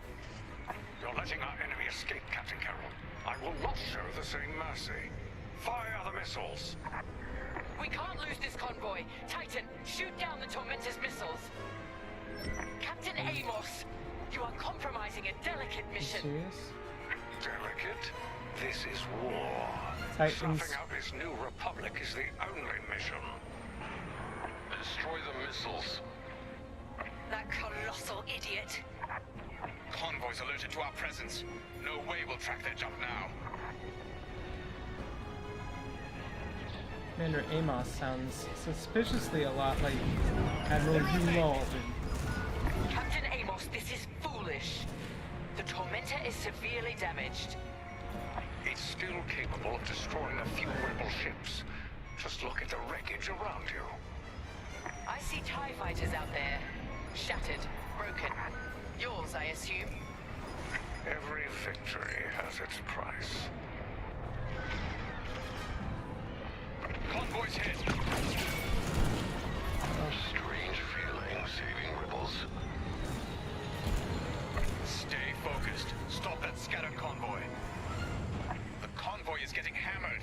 You're letting our enemy escape, Captain Carroll. I will not show the same mercy. Fire the missiles. We can't lose this convoy. Titan, shoot down the Tormentor's missiles. Captain Amos, you are compromising a delicate mission. Serious? Delicate? This is war. Titans. Stuffing up his new republic is the only mission. Destroy the missiles. That colossal idiot. Convoys alerted to our presence. No way we'll track their jump now. Commander Amos sounds suspiciously a lot like Admiral Hugh. Captain Amos, this is foolish. The Tormentor is severely damaged. It's still capable of destroying a few rebel ships. Just look at the wreckage around you. I see TIE fighters out there. Shattered, broken. Yours, I assume? Every victory has its price. Convoys hit! Strange feeling saving rebels. Stay focused. Stop that scattered convoy. The convoy is getting hammered.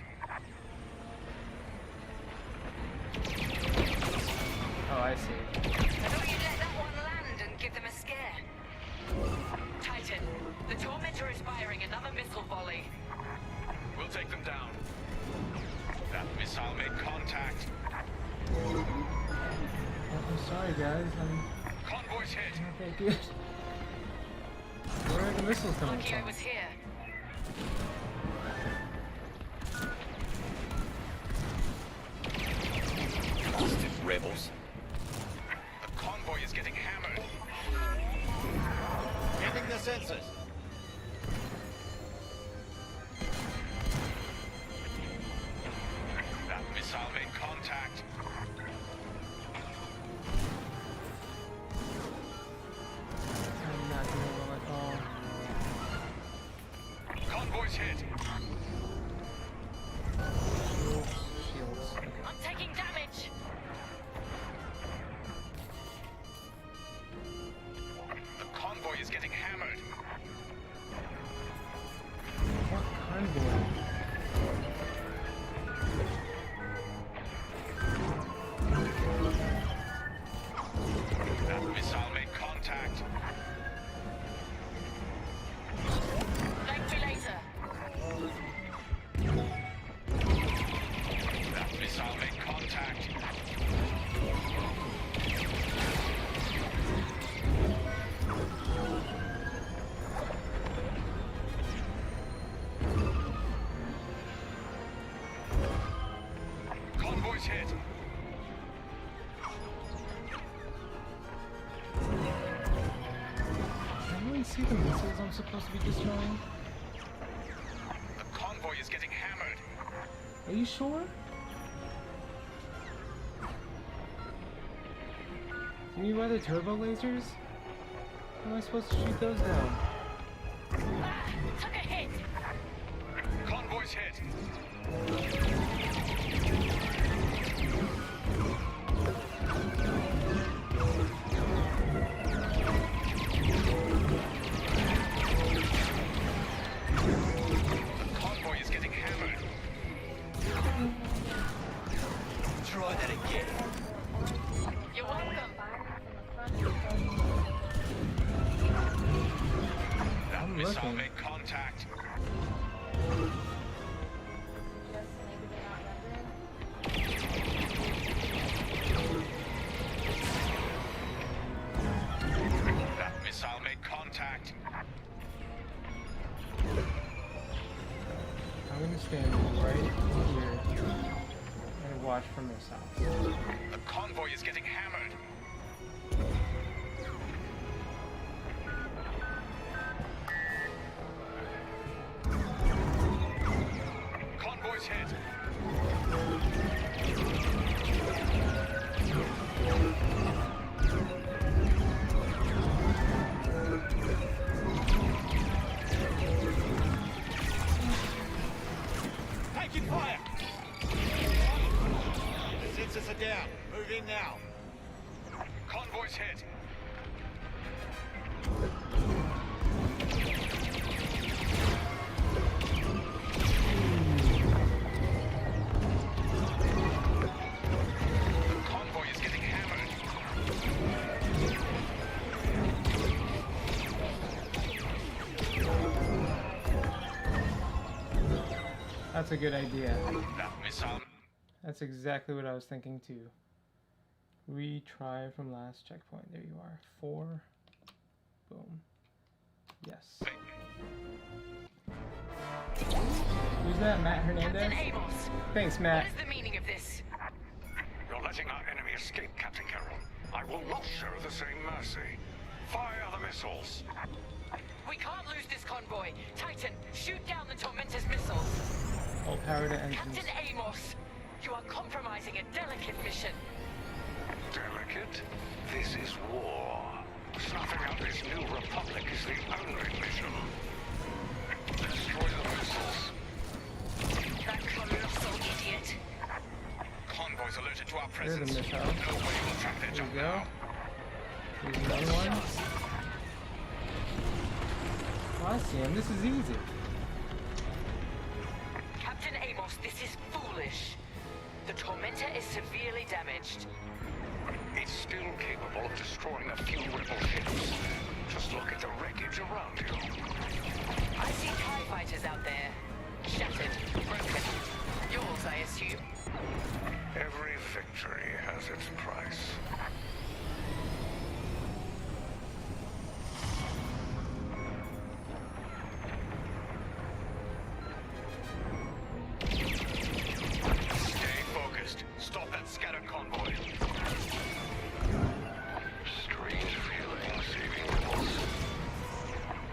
Oh, I see. I thought you'd let that one land and give them a scare. Titan, the Tormentor is firing another missile volley. We'll take them down. That missile made contact. I'm sorry, guys. Convoys hit. Not that good. Where are the missiles coming Lucky I from? was here. Blasted rebels. The convoy is getting hammered. Getting the sensors. That missile made contact. I'm not doing well at all. Convoys hit. Shields. Okay. I'm taking damage. The convoy is getting hammered. What convoy? That missile made contact. Thank me later. That missile made contact. Convoys hit. Can anyone see the missiles I'm supposed to be destroying? The convoy is getting hammered. Are you sure? Do you rather turbo lasers? How am I supposed to shoot those down? Took a hit. Convoys hit. The convoy is getting hammered. missile working. made contact. That missile made contact. I'm gonna stand right here and watch for missiles. The convoy is getting hammered. Convoy's hit. Taking fire! The sensors are down. Move in now. Convoy's hit. The convoy is getting hammered. That's a good idea. That missile. That's exactly what I was thinking too. Retry from last checkpoint. There you are. 4. Boom. Yes. Who's that? Matt Hernandez? Captain Amos. Thanks, Matt. What is the meaning of this? You're letting our enemy escape, Captain Carroll. I will not show the same mercy. Fire the missiles. We can't lose this convoy. Titan, shoot down the Tormentor's missiles. All power to engines. Captain Amos, you are compromising a delicate mission. Delicate? This is war. Snuffing out this new republic is the only mission. Destroy the missiles. That colossal idiot. Convoy's alerted to our There's a presence. missile. No way we'll track their There jump we go. now. Here's another one. Oh, I see him. This is easy. Captain Amos, this is foolish. The Tormentor is severely damaged. It's still capable of destroying a few rebel ships. Just look at the wreckage around you. I see TIE fighters out there. Shattered, broken. Yours, I assume. Every victory has its price. Stay focused. Stop that scattered convoy. Strange feeling, saving rebels.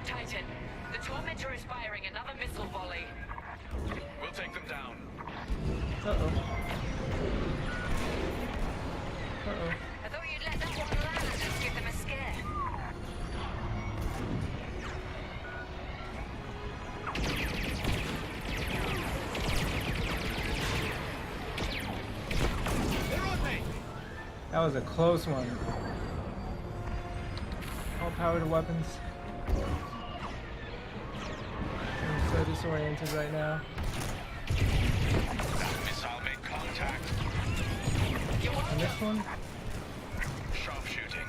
Titan, the Tormentor is firing another missile volley. We'll take them down. Uh-oh. Uh-oh. I thought you'd let that one land and just give them a scare. That was a close one. All power to weapons. I'm so disoriented right now. That missile made contact. And this one? Sharpshooting.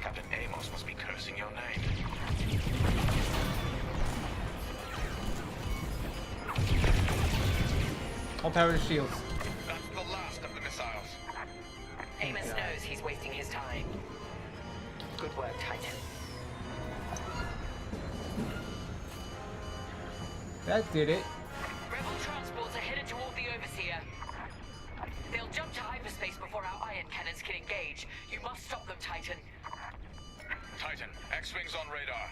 Captain Amos must be cursing your name. All power to shields. That's the last of the missiles. Amos knows he's wasting his time. Good work, Titan. That did it. Rebel transports are headed toward the Overseer. They'll jump to hyperspace before our ion cannons can engage. You must stop them, Titan. Titan, X-Wings on radar.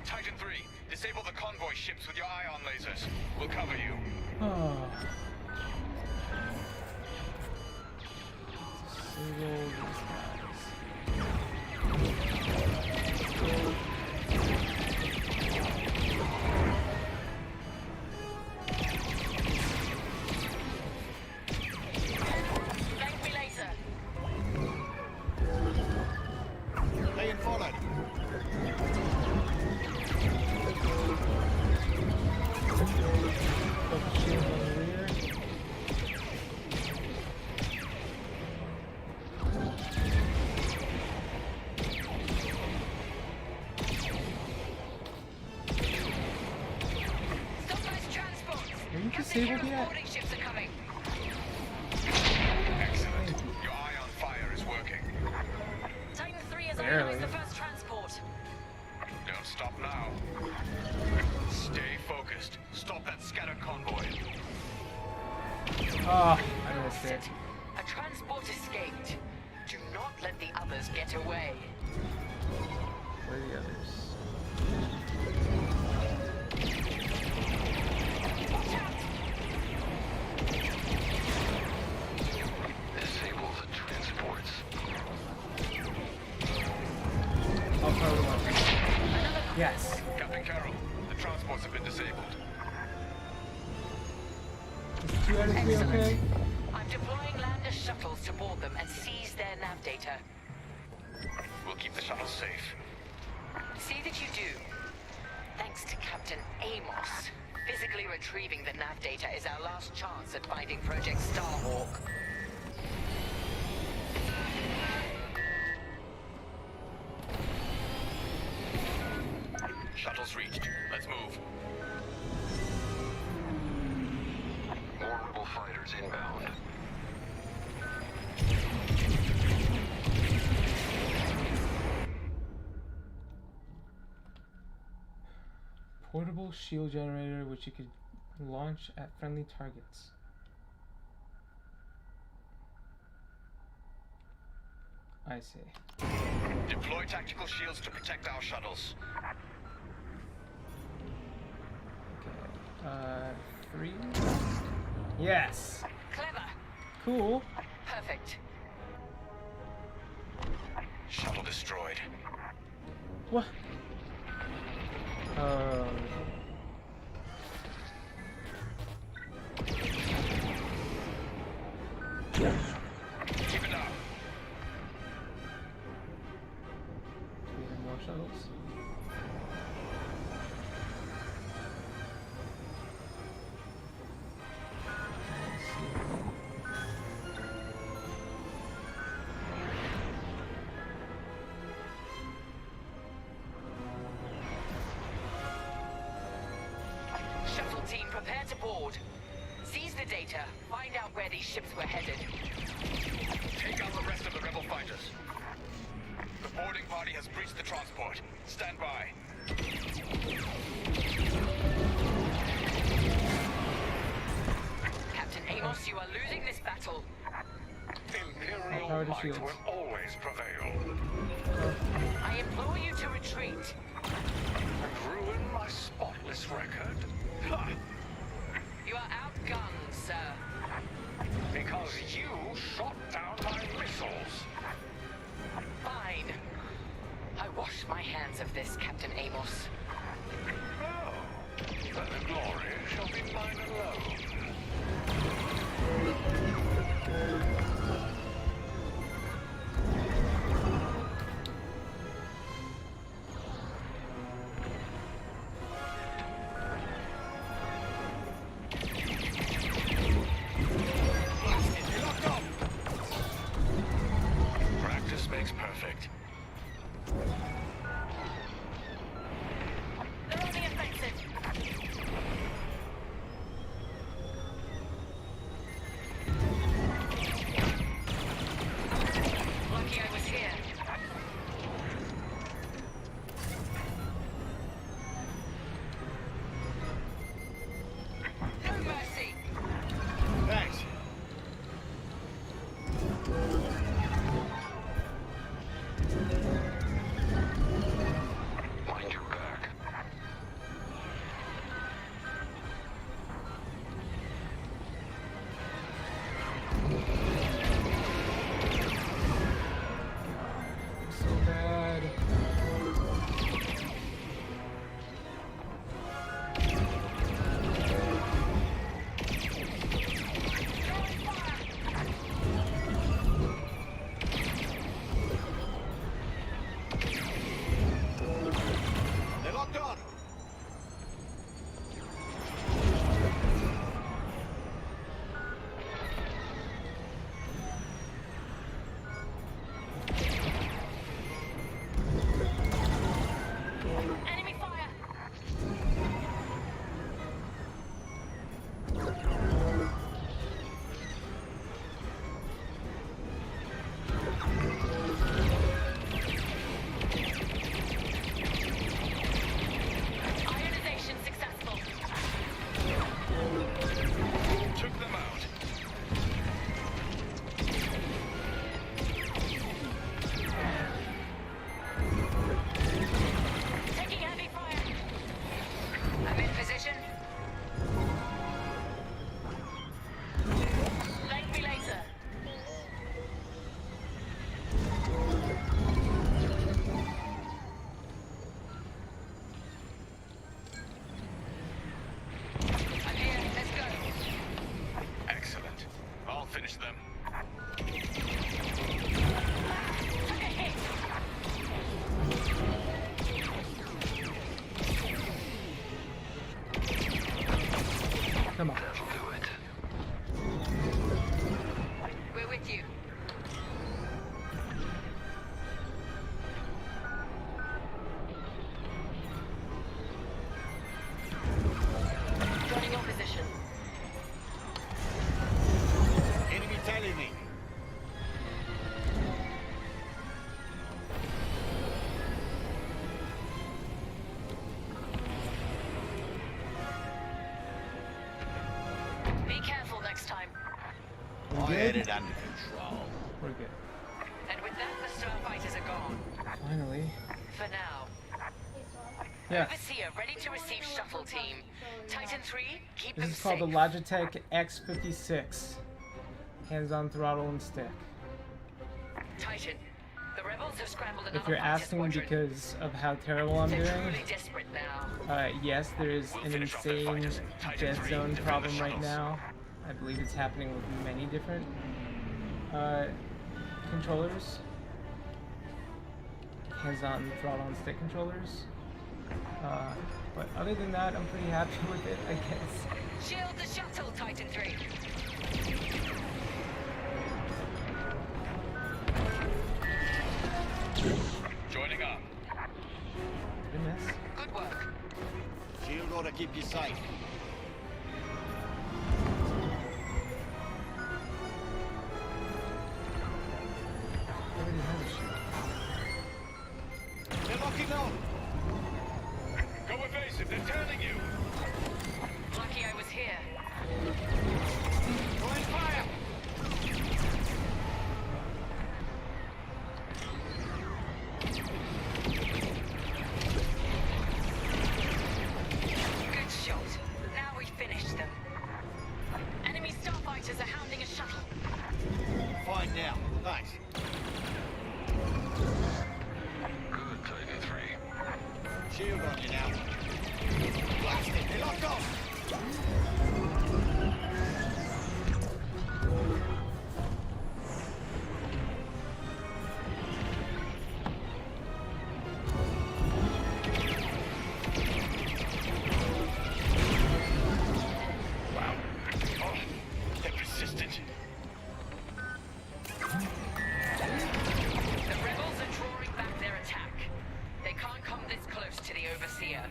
Titan 3, disable the convoy ships with your ion lasers. We'll cover you. Oh. Disable these Thank me later. Being followed. Focus shield on the rear. disabled yet? Ships are coming. Excellent. Your eye on fire is working. Titan 3 has Barely. organized the first transport. Don't stop now. Stay focused. Stop that scatter convoy. Oh, I missed it. A transport escaped. Do not let the others get away. Where are the others? Disable the transports. I'll throw them up. Yes. Captain Carroll, the transports have been disabled. Is 2 out of 3 okay? I'm deploying lander shuttles to board them and seize their nav data. We'll keep the shuttles safe. See that you do. Thanks to Captain Amos, physically retrieving the nav data is our last chance at finding Project Starhawk. Shuttles reached. Let's move. More rebel fighters inbound. Portable shield generator which you could launch at friendly targets. I see. Deploy tactical shields to protect our shuttles. Okay. 3? Yes! Clever. Cool. Perfect. Shuttle destroyed. What? Keep it up. Do we have more shuttles? Shuttle team, prepare to board. Seize the data. Find out where these ships were headed. Take out the rest of the rebel fighters. The boarding party has breached the transport. Stand by. Captain Amos, you are losing this battle. Imperial might will always prevail. I implore you to retreat. And ruin my spotless record? You are outgunned, sir. Because you shot down my missiles. Fine. I wash my hands of this, Captain Amos. Oh, then the glory shall be mine alone. Practice makes perfect. They're on the offensive. Come on. That'll do it. We're with you. Joining your position. Enemy tailing me. Be careful next time. We're I good? had it under control. We're good. And with that, the starfighters are gone. Finally. For now. Yeah. Overseer, ready to receive shuttle team. Titan 3, keep This them is called the safe. Logitech X56. Hands-on throttle and stick. Titan, the rebels have scrambled If another you're fighter asking squadron. because of how terrible I'm They're doing, truly desperate now. yes, there is an insane dead zone problem right now. I believe it's happening with many different controllers. Hands-on throttle and stick controllers. But other than that, I'm pretty happy with it, I guess. Shield the shuttle, Titan 3. Joining up. Did I miss? Good work. Shield ought to keep you safe. Everybody has a shield. They're locking on. Go evasive, they're tailing you. Lucky I was here. Throwing fire. Good shot. Now we finished them. Enemy starfighters are hounding a shuttle. Fine now. Thanks. Good, Titan 3. Shield on you now. Blast it. They locked on. Wow. Oh, they're persistent. The rebels are drawing back their attack. They can't come this close to the Overseer.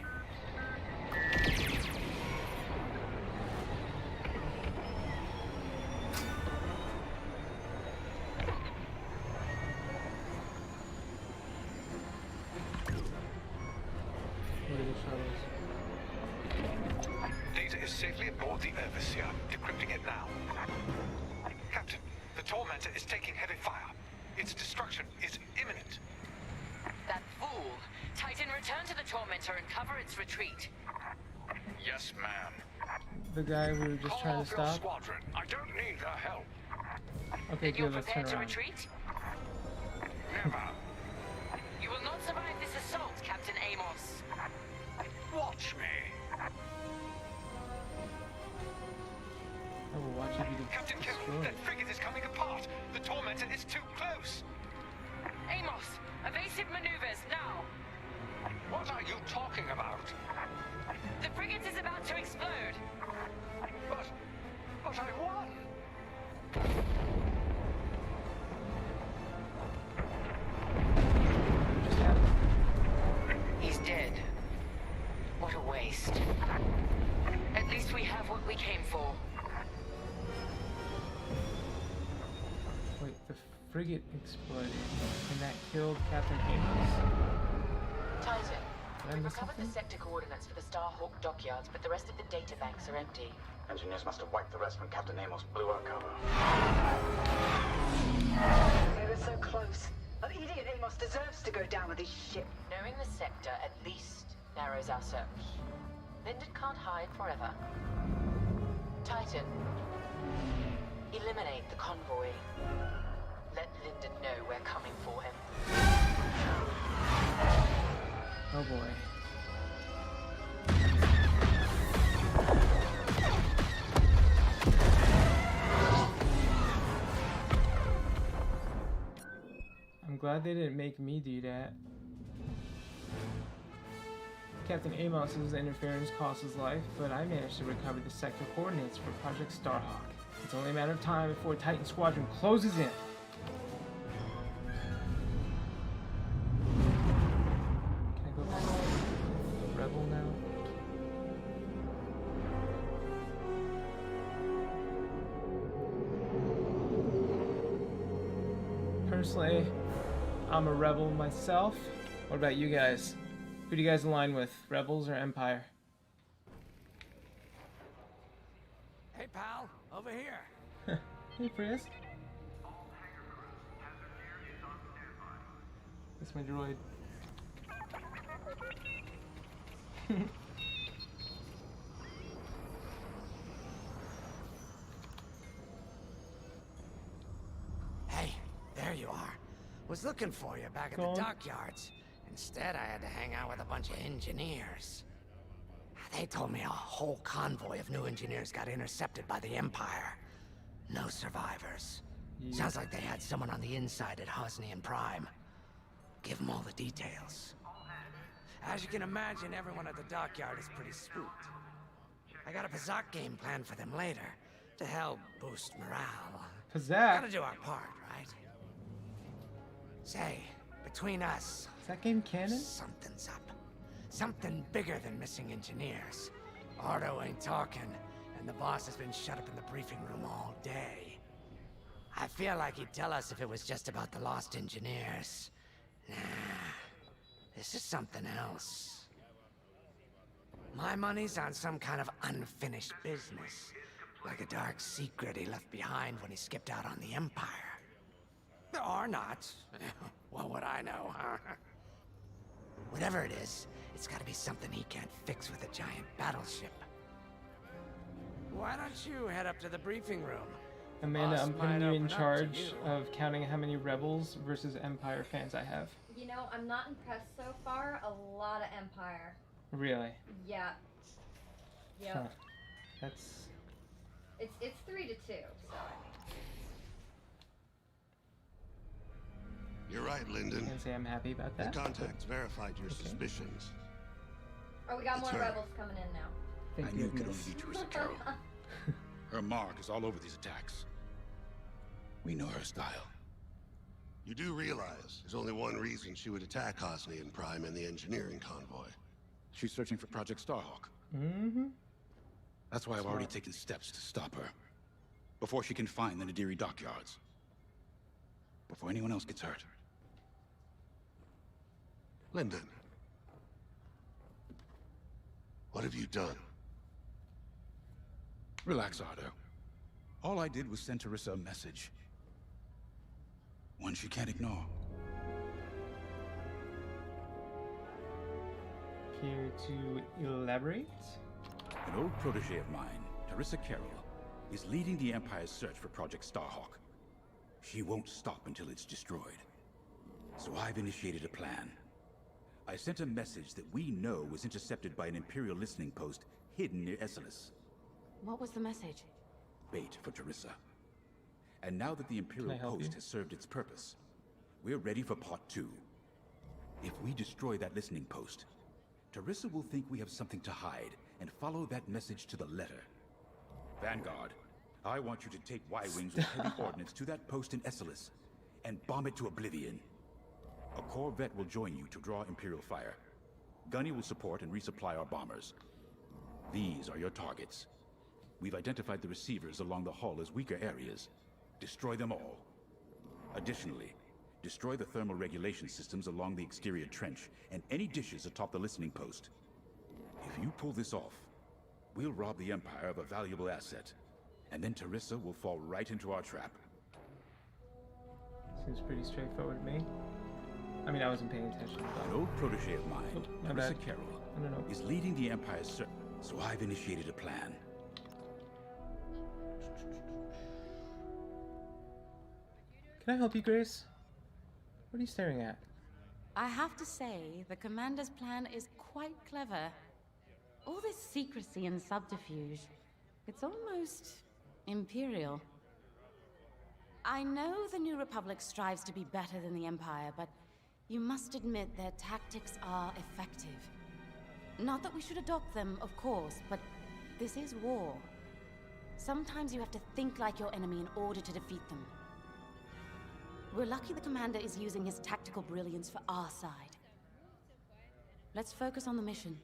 What are the shuttles? Data is safely aboard the Overseer. Decrypting it now. Captain, the Tormentor is taking heavy fire. Its destruction is imminent. That fool! Titan, return to the Tormentor and cover its retreat. Yes, ma'am. The guy we were just Call trying off to your stop? squadron. I don't need their help. Okay, You're good, let's turn prepared to around. retreat? Never. You will not survive this assault, Captain Amos. Watch me. I will watch you be Captain Kill, destroyed. that frigate is coming apart. The Tormentor is too close. Amos, evasive maneuvers, now! What are you talking about? The frigate is about to explode! But I won! He's dead. What a waste. At least we have what we came for. Wait, the frigate exploded, and that killed Captain Amos? Titan, Did I we've miss recovered the something? sector coordinates for the Starhawk dockyards, but the rest of the data banks are empty. Engineers must have wiped the rest when Captain Amos blew our cover. They were so close. An idiot Amos deserves to go down with his ship. Knowing the sector at least narrows our search. Linden can't hide forever. Titan, eliminate the convoy. Let Linden know we're coming for him. Oh boy. I'm glad they didn't make me do that. Captain Amos's interference cost his life, but I managed to recover the sector coordinates for Project Starhawk. It's only a matter of time before Titan Squadron closes in. Can I go back to Rebel now? Personally, I'm a Rebel myself. What about you guys? Who do you guys align with, Rebels or Empire? Hey, pal, over here. Hey, Prius. That's my droid. Hey, there you are. Was looking for you back at the dockyards. Instead, I had to hang out with a bunch of engineers. They told me a whole convoy of new engineers got intercepted by the Empire. No survivors. Sounds like they had someone on the inside at Hosnian Prime. Give them all the details. As you can imagine, everyone at the dockyard is pretty spooked. I got a Pazak game planned for them later to help boost morale. Pazak? Gotta do our part, right? Say, between us... Is that game canon? Something's up. Something bigger than missing engineers. Ardo ain't talking, and the boss has been shut up in the briefing room all day. I feel like he'd tell us if it was just about the lost engineers. Nah, this is something else. My money's on some kind of unfinished business. Like a dark secret he left behind when he skipped out on the Empire. Or not. What would I know, huh? Whatever it is, it's gotta be something he can't fix with a giant battleship. Why don't you head up to the briefing room? Amanda, Boss I'm putting might you in open up to charge you. of counting how many Rebels versus Empire fans I have. You know, I'm not impressed so far. A lot of Empire. Really? Yeah. Yep. Huh. That's... It's 3-2, so I mean. You're right, Lyndon. I can say I'm happy about that. The contacts verified your suspicions. Oh, we got It's more her. Rebels coming in now. Thank I knew it could only goodness. be Teresa Carroll. Her mark is all over these attacks. We know her style. You do realize there's only one reason she would attack Hosnian Prime and the engineering convoy. She's searching for Project Starhawk. Mm-hmm. That's why I've already taken steps to stop her. Before she can find the Nadiri dockyards. Before anyone else gets hurt. Lyndon. What have you done? Relax, Ardo. All I did was send Teresa a message. One she can't ignore. Care to elaborate? An old protege of mine, Teresa Carroll, is leading the Empire's search for Project Starhawk. She won't stop until it's destroyed. So I've initiated a plan. I sent a message that we know was intercepted by an Imperial listening post hidden near Esselis. What was the message? Bait for Teresa. And now that the Imperial post has served its purpose, we're ready for part 2. If we destroy that listening post, Teresa will think we have something to hide and follow that message to the letter. Vanguard, I want you to take Y-Wings with heavy ordnance to that post in Esselis and bomb it to oblivion. A Corvette will join you to draw Imperial fire. Gunny will support and resupply our bombers. These are your targets. We've identified the receivers along the hull as weaker areas. Destroy them all. Additionally, destroy the thermal regulation systems along the exterior trench and any dishes atop the listening post. If you pull this off, we'll rob the Empire of a valuable asset. And then Teresa will fall right into our trap. Seems pretty straightforward to me. I mean, I wasn't paying attention. An old protege of mine, my Teresa bad. Carroll, is leading the Empire's search, so I've initiated a plan. Can I help you, Grace? What are you staring at? I have to say, the Commander's plan is quite clever. All this secrecy and subterfuge, it's almost Imperial. I know the New Republic strives to be better than the Empire, but you must admit their tactics are effective. Not that we should adopt them, of course, but this is war. Sometimes you have to think like your enemy in order to defeat them. We're lucky the commander is using his tactical brilliance for our side. Let's focus on the mission.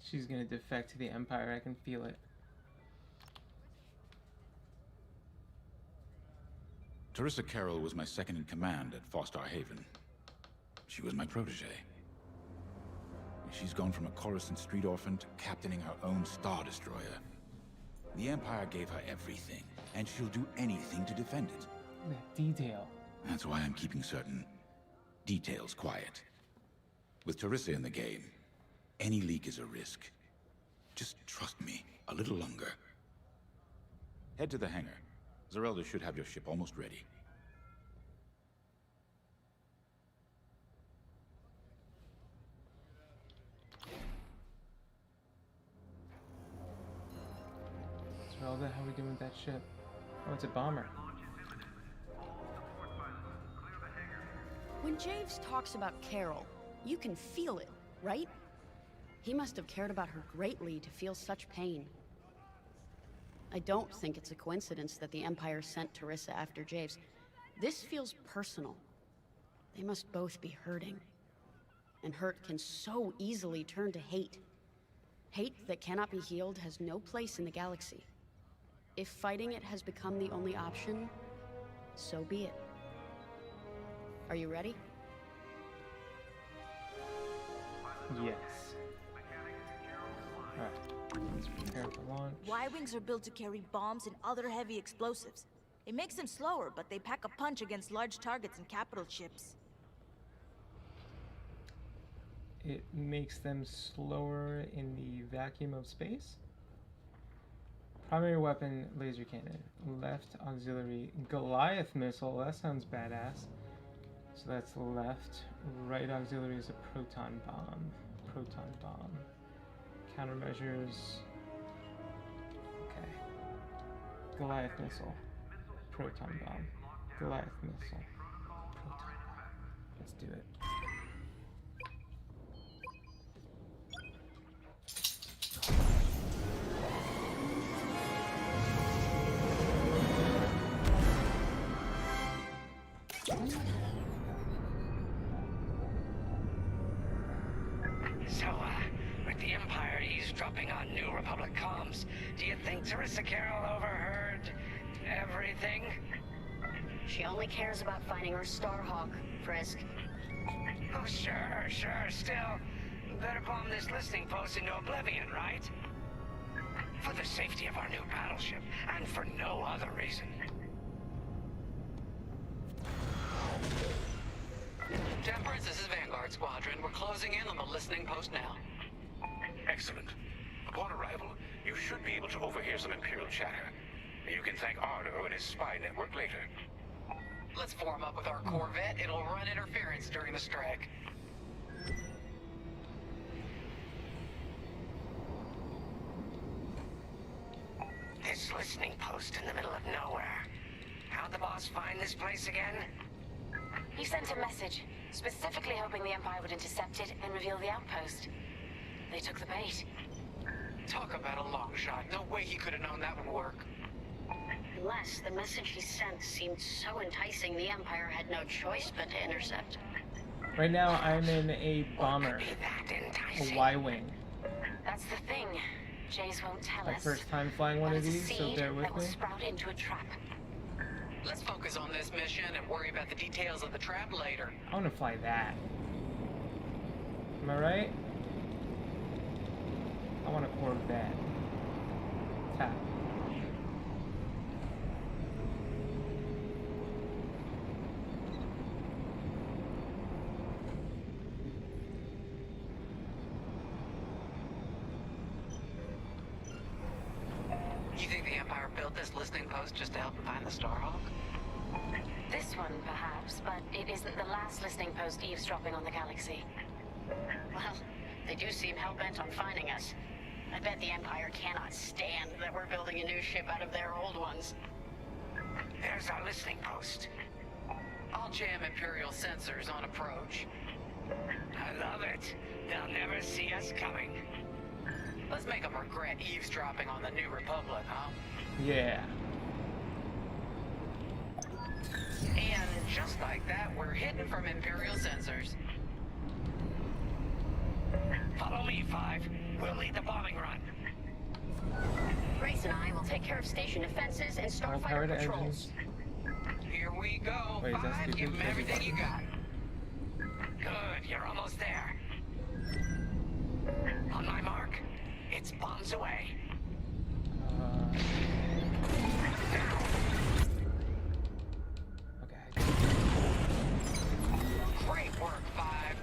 She's gonna defect to the Empire, I can feel it. Teresa Carroll was my second in command at Fostar Haven. She was my protege. She's gone from a Coruscant street orphan to captaining her own Star Destroyer. The Empire gave her everything, and she'll do anything to defend it. That detail. That's why I'm keeping certain details quiet. With Teresa in the game, any leak is a risk. Just trust me a little longer. Head to the hangar. Zerelda should have your ship almost ready. Zerelda, how are we doing with that ship? Oh, it's a bomber. When Javes talks about Carol, you can feel it, right? He must have cared about her greatly to feel such pain. I don't think it's a coincidence that the Empire sent Teresa after Javes. This feels personal. They must both be hurting. And hurt can so easily turn to hate. Hate that cannot be healed has no place in the galaxy. If fighting it has become the only option, so be it. Are you ready? Yes. Alright, let's prepare for launch. Y-Wings are built to carry bombs and other heavy explosives. It makes them slower, but they pack a punch against large targets and capital ships. It makes them slower in the vacuum of space? Primary weapon, laser cannon. Left auxiliary, Goliath missile. That sounds badass. So that's left. Right auxiliary is a proton bomb. Proton bomb. Countermeasures. Okay. Goliath missile. Proton bomb. Goliath missile. Proton bomb. Let's do it. So, with the Empire eavesdropping on New Republic comms, do you think Teresa Carroll overheard everything? She only cares about finding her Starhawk, Frisk. Oh, sure. Still, better bomb this listening post into oblivion, right? For the safety of our new battleship, and for no other reason. Temperance, this is Vanguard Squadron. We're closing in on the listening post now. Excellent. Upon arrival, you should be able to overhear some Imperial chatter. You can thank Ardo and his spy network later. Let's form up with our Corvette. It'll run interference during the strike. This listening post in the middle of nowhere. How'd the boss find this place again? He sent a message, specifically hoping the Empire would intercept it and reveal the outpost. They took the bait. Talk about a long shot. No way he could have known that would work. Unless the message he sent seemed so enticing, the Empire had no choice but to intercept. Right now, I'm in a bomber. A Y-Wing. That's the thing. Jace won't tell My us. first time flying one of these, so bear with that will me. sprout into a trap. Let's focus on this mission and worry about the details of the trap later. I want to fly that. Am I right? I want to Corvette. Tap. You think the Empire built this listening post just to help them find the Starhawk? This one, perhaps, but it isn't the last listening post eavesdropping on the galaxy. Well, they do seem hell-bent on finding us. I bet the Empire cannot stand that we're building a new ship out of their old ones. There's our listening post. I'll jam Imperial sensors on approach. it. They'll never see us coming. Let's make them regret eavesdropping on the New Republic, huh? Yeah. And just like that, we're hidden from Imperial sensors. Follow me, 5. We'll lead the bombing run. Grace and I will take care of station defenses and starfighter patrols. Here we go. Wait, 5, give them everything you got. Good, you're almost there. On my mark, it's bombs away. Great work, 5.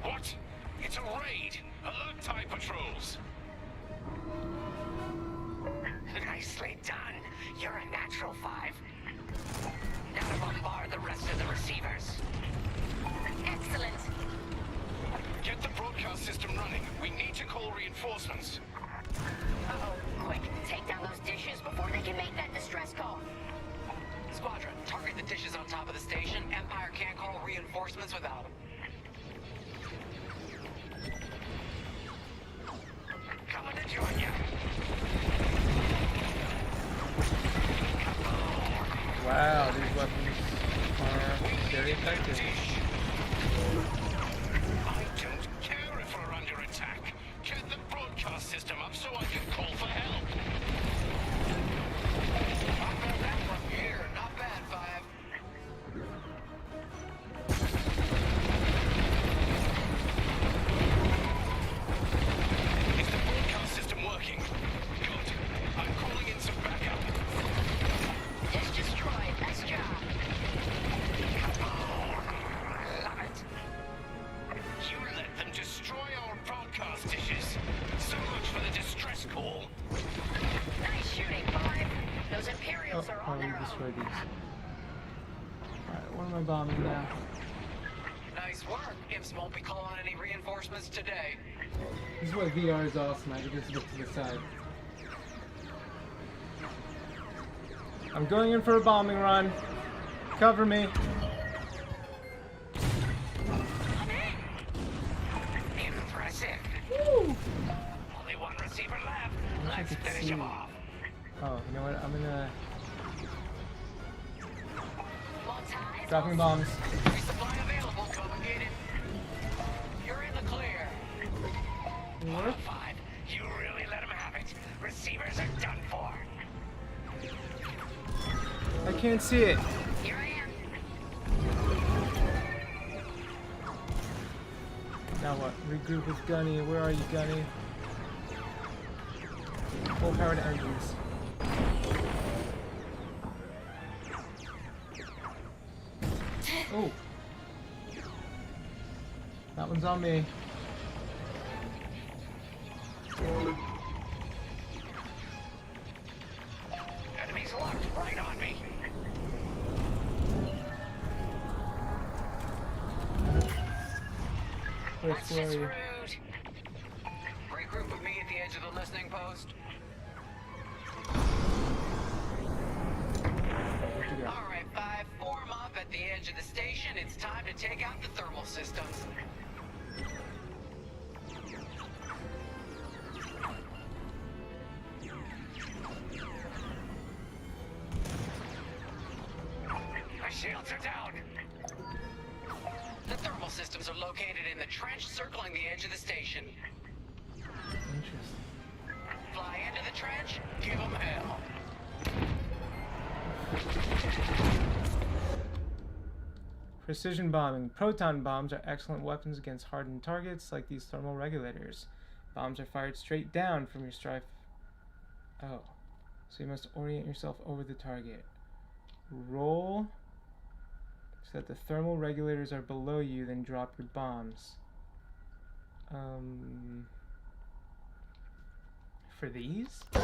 What? It's a raid! Alert TIE patrols! Nicely done. You're a natural, 5. Now to bombard the rest of the receivers. Excellent. Get the broadcast system running. We need to call reinforcements. Uh-oh. Quick, take down those dishes before they can make that distress call. Squadron, target the dishes on top of the station. Empire can't call reinforcements without them. Coming to join you. Wow, these weapons are very effective. I don't care if we're under attack. Get the broadcast system up so I can call for help. I've got that from here. Not bad, 5. Is the broadcast system working? Good. I'm calling in some backup. Dish destroyed. Nice job. Love it. You let them destroy our broadcast dishes. So much for the distress call. Nice shooting, 5. Those Imperials are on let me their destroy own. these. Alright, what am I bombing now? Nice work. Imps won't be calling any reinforcements today. This is why VR is awesome. I can just look to the side. I'm going in for a bombing run. Cover me. Impressive. Woo! Only one receiver left. Let's finish him off. Oh, you know what? I'm gonna... Multi dropping bombs. Resupply available. Come and get it. You're in the clear. What? 5. You really let him have it. Receivers are done for. I can't see it. Here I am. Now what? Regroup with Gunny. Where are you, Gunny? Full powered engines. Oh. That one's on me. Enemies locked right on me. Where's Flurry? Regroup with me at the edge of the listening post. Alright, 5. Form up at the edge of the station. It's time to take out the thermal systems. My shields are down. The thermal systems are located in the trench circling the edge of the station. Interesting. Fly into the trench, give them hell. Precision bombing. Proton bombs are excellent weapons against hardened targets like these thermal regulators. Bombs are fired straight down from your strife. Oh. So you must orient yourself over the target. Roll so that the thermal regulators are below you, then drop your bombs. For these? Right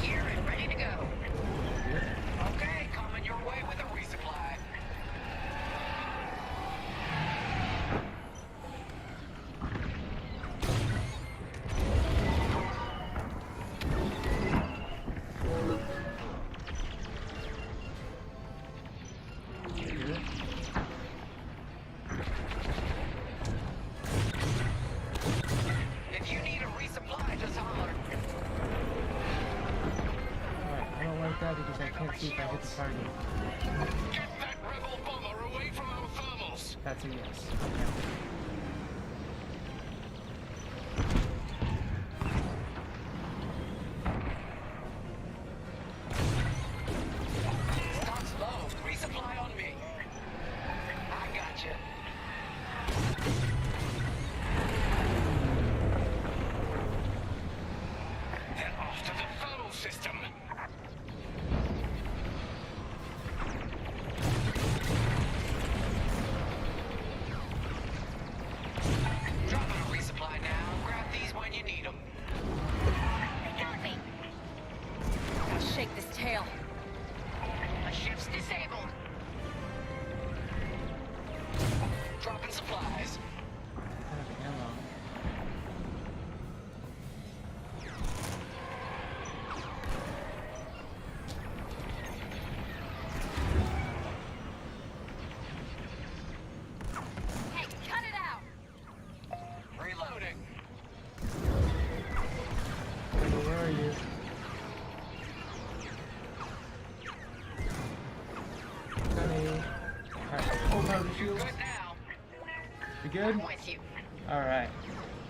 here and ready to go. Okay, coming your way with a resupply. try because I can't see if I hit the target. Get that rebel bomber away from our thermals! That's a yes. Stock's low. Resupply on me. I gotcha. They're off to the thermal system. Dropping a resupply now. Grab these when you need them. They got me. I'll shake this tail. My ship's disabled. Dropping supplies. Ammo. Hey, cut it out! Reloading. Where are you? Coming. Alright, full power shields. Good now. We good? I'm with you. Alright.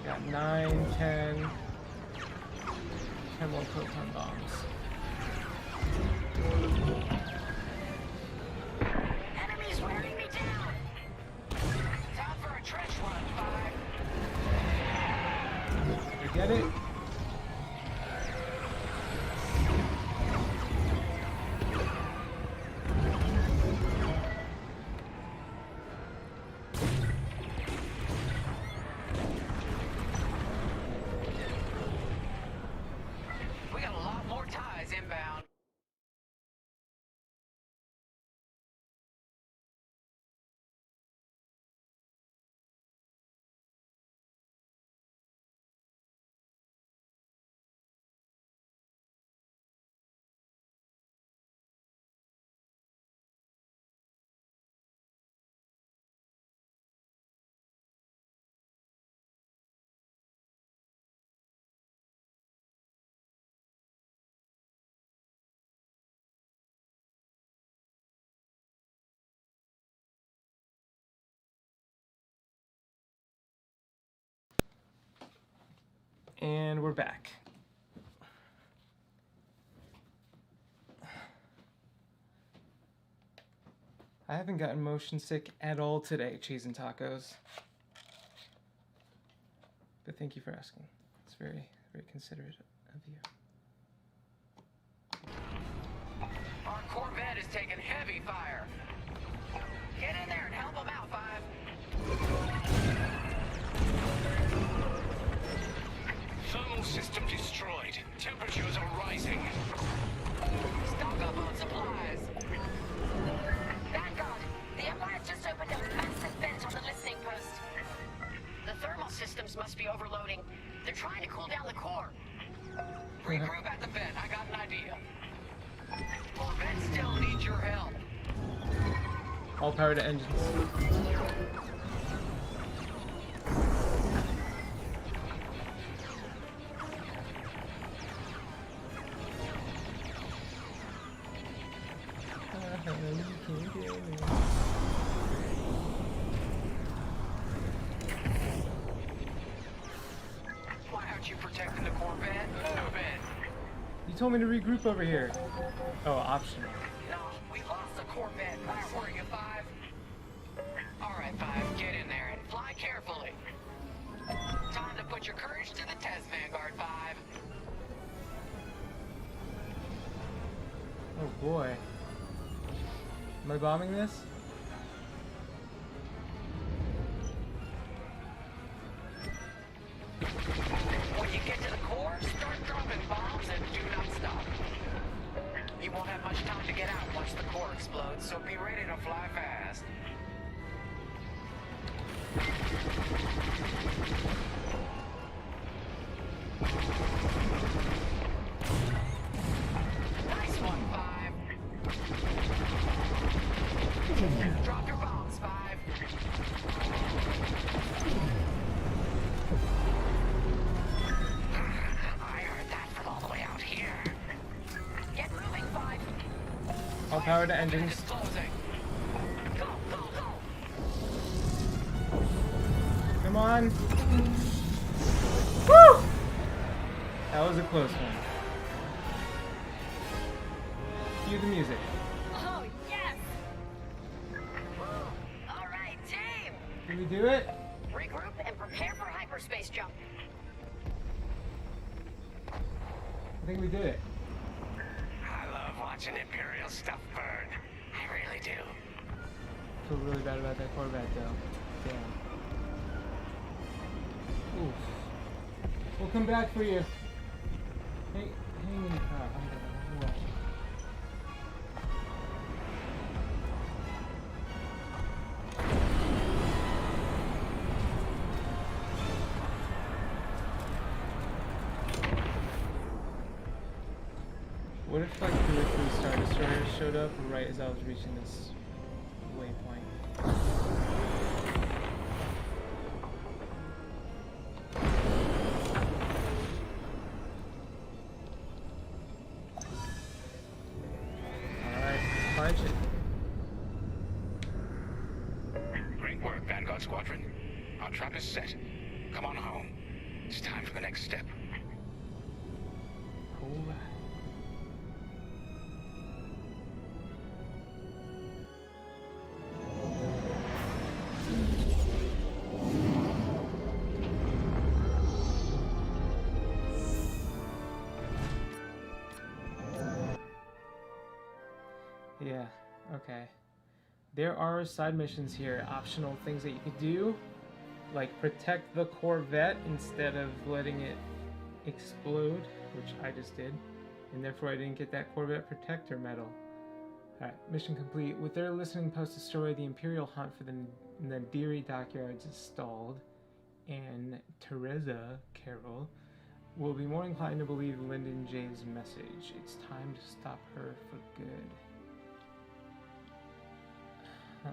Got 9, 10 more proton bombs. Enemies wearing me down. Time for a trench run, 5. You get it? We got a lot more ties inbound. And we're back. I haven't gotten motion sick at all today, cheese and tacos. But thank you for asking. It's very, very considerate of you. Our Corvette is taking heavy fire. Get in there and help them out, 5. Thermal system destroyed. Temperatures are rising. Stock up on supplies. Vanguard, the Empire just opened a massive vent on the listening post. The thermal systems must be overloading. They're trying to cool down the core. Regroup at the vent. I got an idea. Corvette still needs your help. All power to engines. Why aren't you protecting the Corvette? Move it. You told me to regroup over here. Oh, optional. No, we lost the Corvette. Where were you, 5? Alright, 5, get in there and fly carefully. Time to put your courage to the test, Vanguard 5. Oh boy. Am I bombing this? When you get to the core, start dropping bombs and do not stop. You won't have much time to get out once the core explodes, so be ready to fly fast. Nice one, 5. Drop your bombs, 5. I heard that from all the way out here. Get moving, 5. Power to engines. Come on. Woo! That was a close one. Cue the music. Oh, yes! All right, team! Did we do it? Regroup and prepare for hyperspace jump. I think we did it. I love watching Imperial stuff burn. I really do. Feel really bad about that Corvette though. Damn. Oof. We'll come back for you. Hey, hang in the car. I'm gonna watch. What if like 2 or 3 Star Destroyers showed up right as I was reaching this waypoint? Alright, punch it. Great work, Vanguard Squadron. Our trap is set. Come on home. It's time for the next step. Alright. Yeah, okay. There are side missions here, optional things that you could do, like protect the Corvette instead of letting it explode, which I just did, and therefore I didn't get that Corvette protector medal. Alright, mission complete. With their listening post destroyed, the Imperial hunt for the Nadiri dockyards is stalled, and Teresa Carroll will be more inclined to believe Lyndon J's message. It's time to stop her for good. Huh.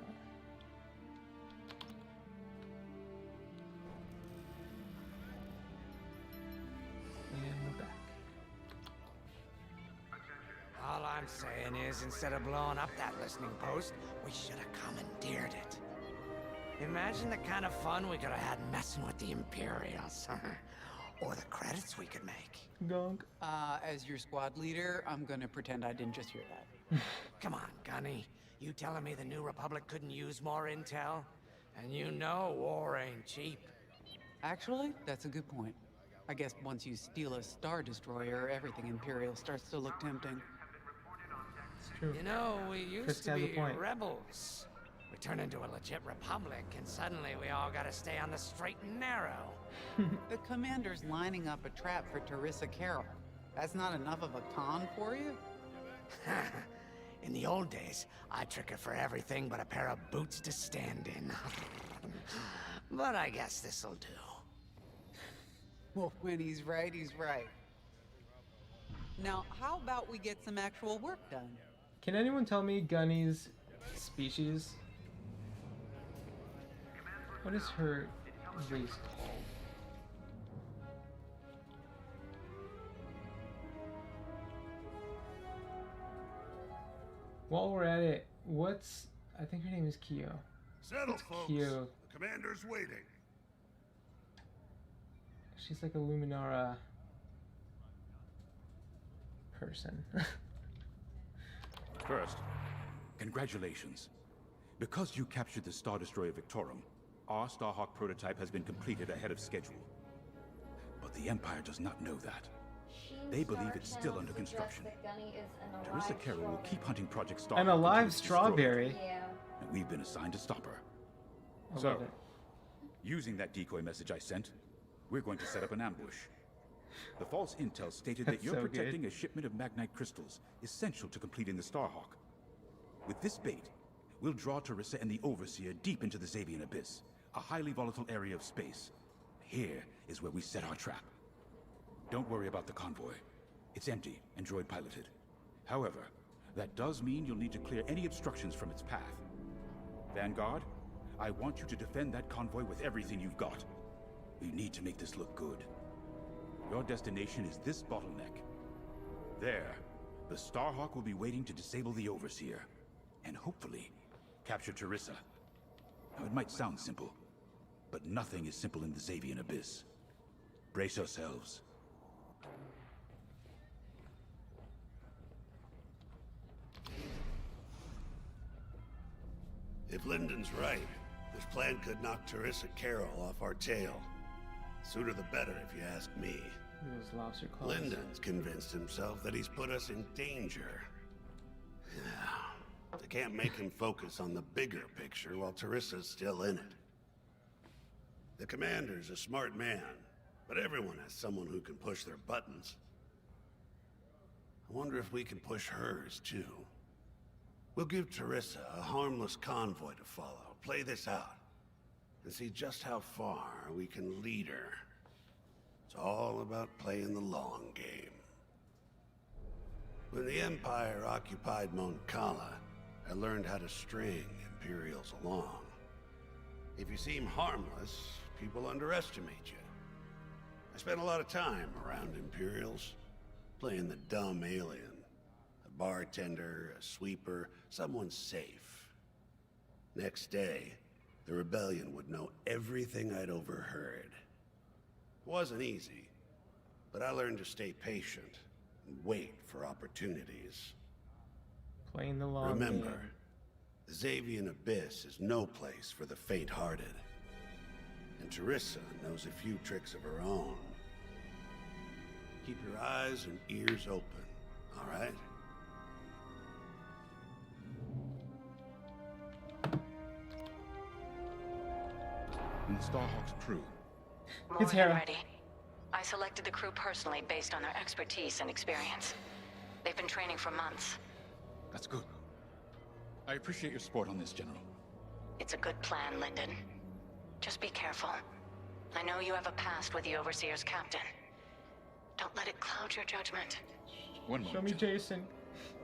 And we're back. All I'm saying is, instead of blowing up that listening post, we should have commandeered it. Imagine the kind of fun we could have had messing with the Imperials. Or the credits we could make. Gonk. As your squad leader, I'm gonna pretend I didn't just hear that. Come on, Gunny. You telling me the New Republic couldn't use more intel? And you know war ain't cheap. Actually, that's a good point. I guess once you steal a Star Destroyer, everything Imperial starts to look tempting. It's true. You know, we used Chris to has a be point. rebels. We turned into a legit republic, and suddenly we all gotta stay on the straight and narrow. The commander's lining up a trap for Teresa Carroll. That's not enough of a con for you? In the old days, I'd trick her for everything but a pair of boots to stand in. But I guess this'll do. Well, when he's right, he's right. Now, how about we get some actual work done? Can anyone tell me Gunny's species? What is her race called? While we're at it, what's... I think her name is Kyo. Settle, What's folks. Kyo? The commander's waiting. She's like a Luminara person. First, congratulations. Because you captured the Star Destroyer Victorum, our Starhawk prototype has been completed ahead of schedule. But the Empire does not know that. They believe it's still under construction. Teresa Carroll will keep hunting Project Starhawk. An alive strawberry. And we've been assigned to stop her. I So, love it. using that decoy message I sent, we're going to set up an ambush. The false intel stated that That's you're so protecting good. a shipment of Magnite crystals, essential to completing the Starhawk. With this bait, we'll draw Teresa and the Overseer deep into the Xavian Abyss, a highly volatile area of space. Here is where we set our trap. Don't worry about the convoy. It's empty and droid piloted. However, that does mean you'll need to clear any obstructions from its path. Vanguard, I want you to defend that convoy with everything you've got. We need to make this look good. Your destination is this bottleneck. There, The Starhawk will be waiting to disable the Overseer, and hopefully, capture Teresa. Now, it might sound simple, but nothing is simple in the Xavian Abyss. Brace yourselves. If Lyndon's right, this plan could knock Teresa Carroll off our tail. Sooner the better, if you ask me. Those lobster claws. Lyndon's convinced himself that he's put us in danger. They can't make him focus on the bigger picture while Teresa's still in it. The commander's a smart man, but everyone has someone who can push their buttons. I wonder if we can push hers, too. We'll give Teresa a harmless convoy to follow, play this out, and see just how far we can lead her. It's all about playing the long game. When the Empire occupied Mon Cala, I learned how to string Imperials along. If you seem harmless, people underestimate you. I spent a lot of time around Imperials, playing the dumb alien. A bartender, a sweeper, someone safe. Next day, the rebellion would know everything I'd overheard. It wasn't easy, but I learned to stay patient and wait for opportunities. Playing the long Remember, game. the Xavian Abyss is no place for the faint-hearted. And Teresa knows a few tricks of her own. Keep your eyes and ears open, all right? And the Starhawk's crew. It's More than Hera. ready. I selected the crew personally based on their expertise and experience. They've been training for months. That's good. I appreciate your support on this, General. It's a good plan, Lyndon. Just be careful. I know you have a past with the Overseer's captain. Don't let it cloud your judgment. One moment. Show me Jason.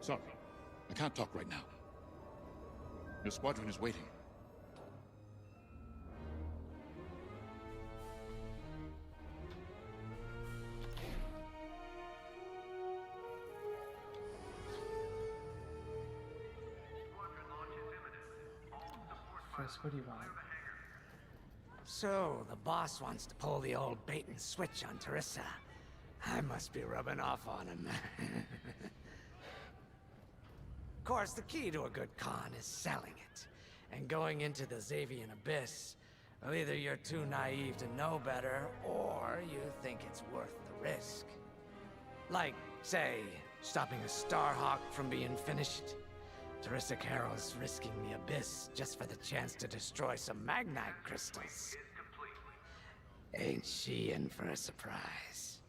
Sorry, I can't talk right now. Your squadron is waiting. Chris, what do you want? So, the boss wants to pull the old bait and switch on Teresa. I must be rubbing off on him. Of course, the key to a good con is selling it. And going into the Xavian Abyss, well, either you're too naive to know better, or you think it's worth the risk. Like, say, stopping a Starhawk from being finished. Teresa Carroll's risking the Abyss just for the chance to destroy some Magnite crystals. Ain't she in for a surprise?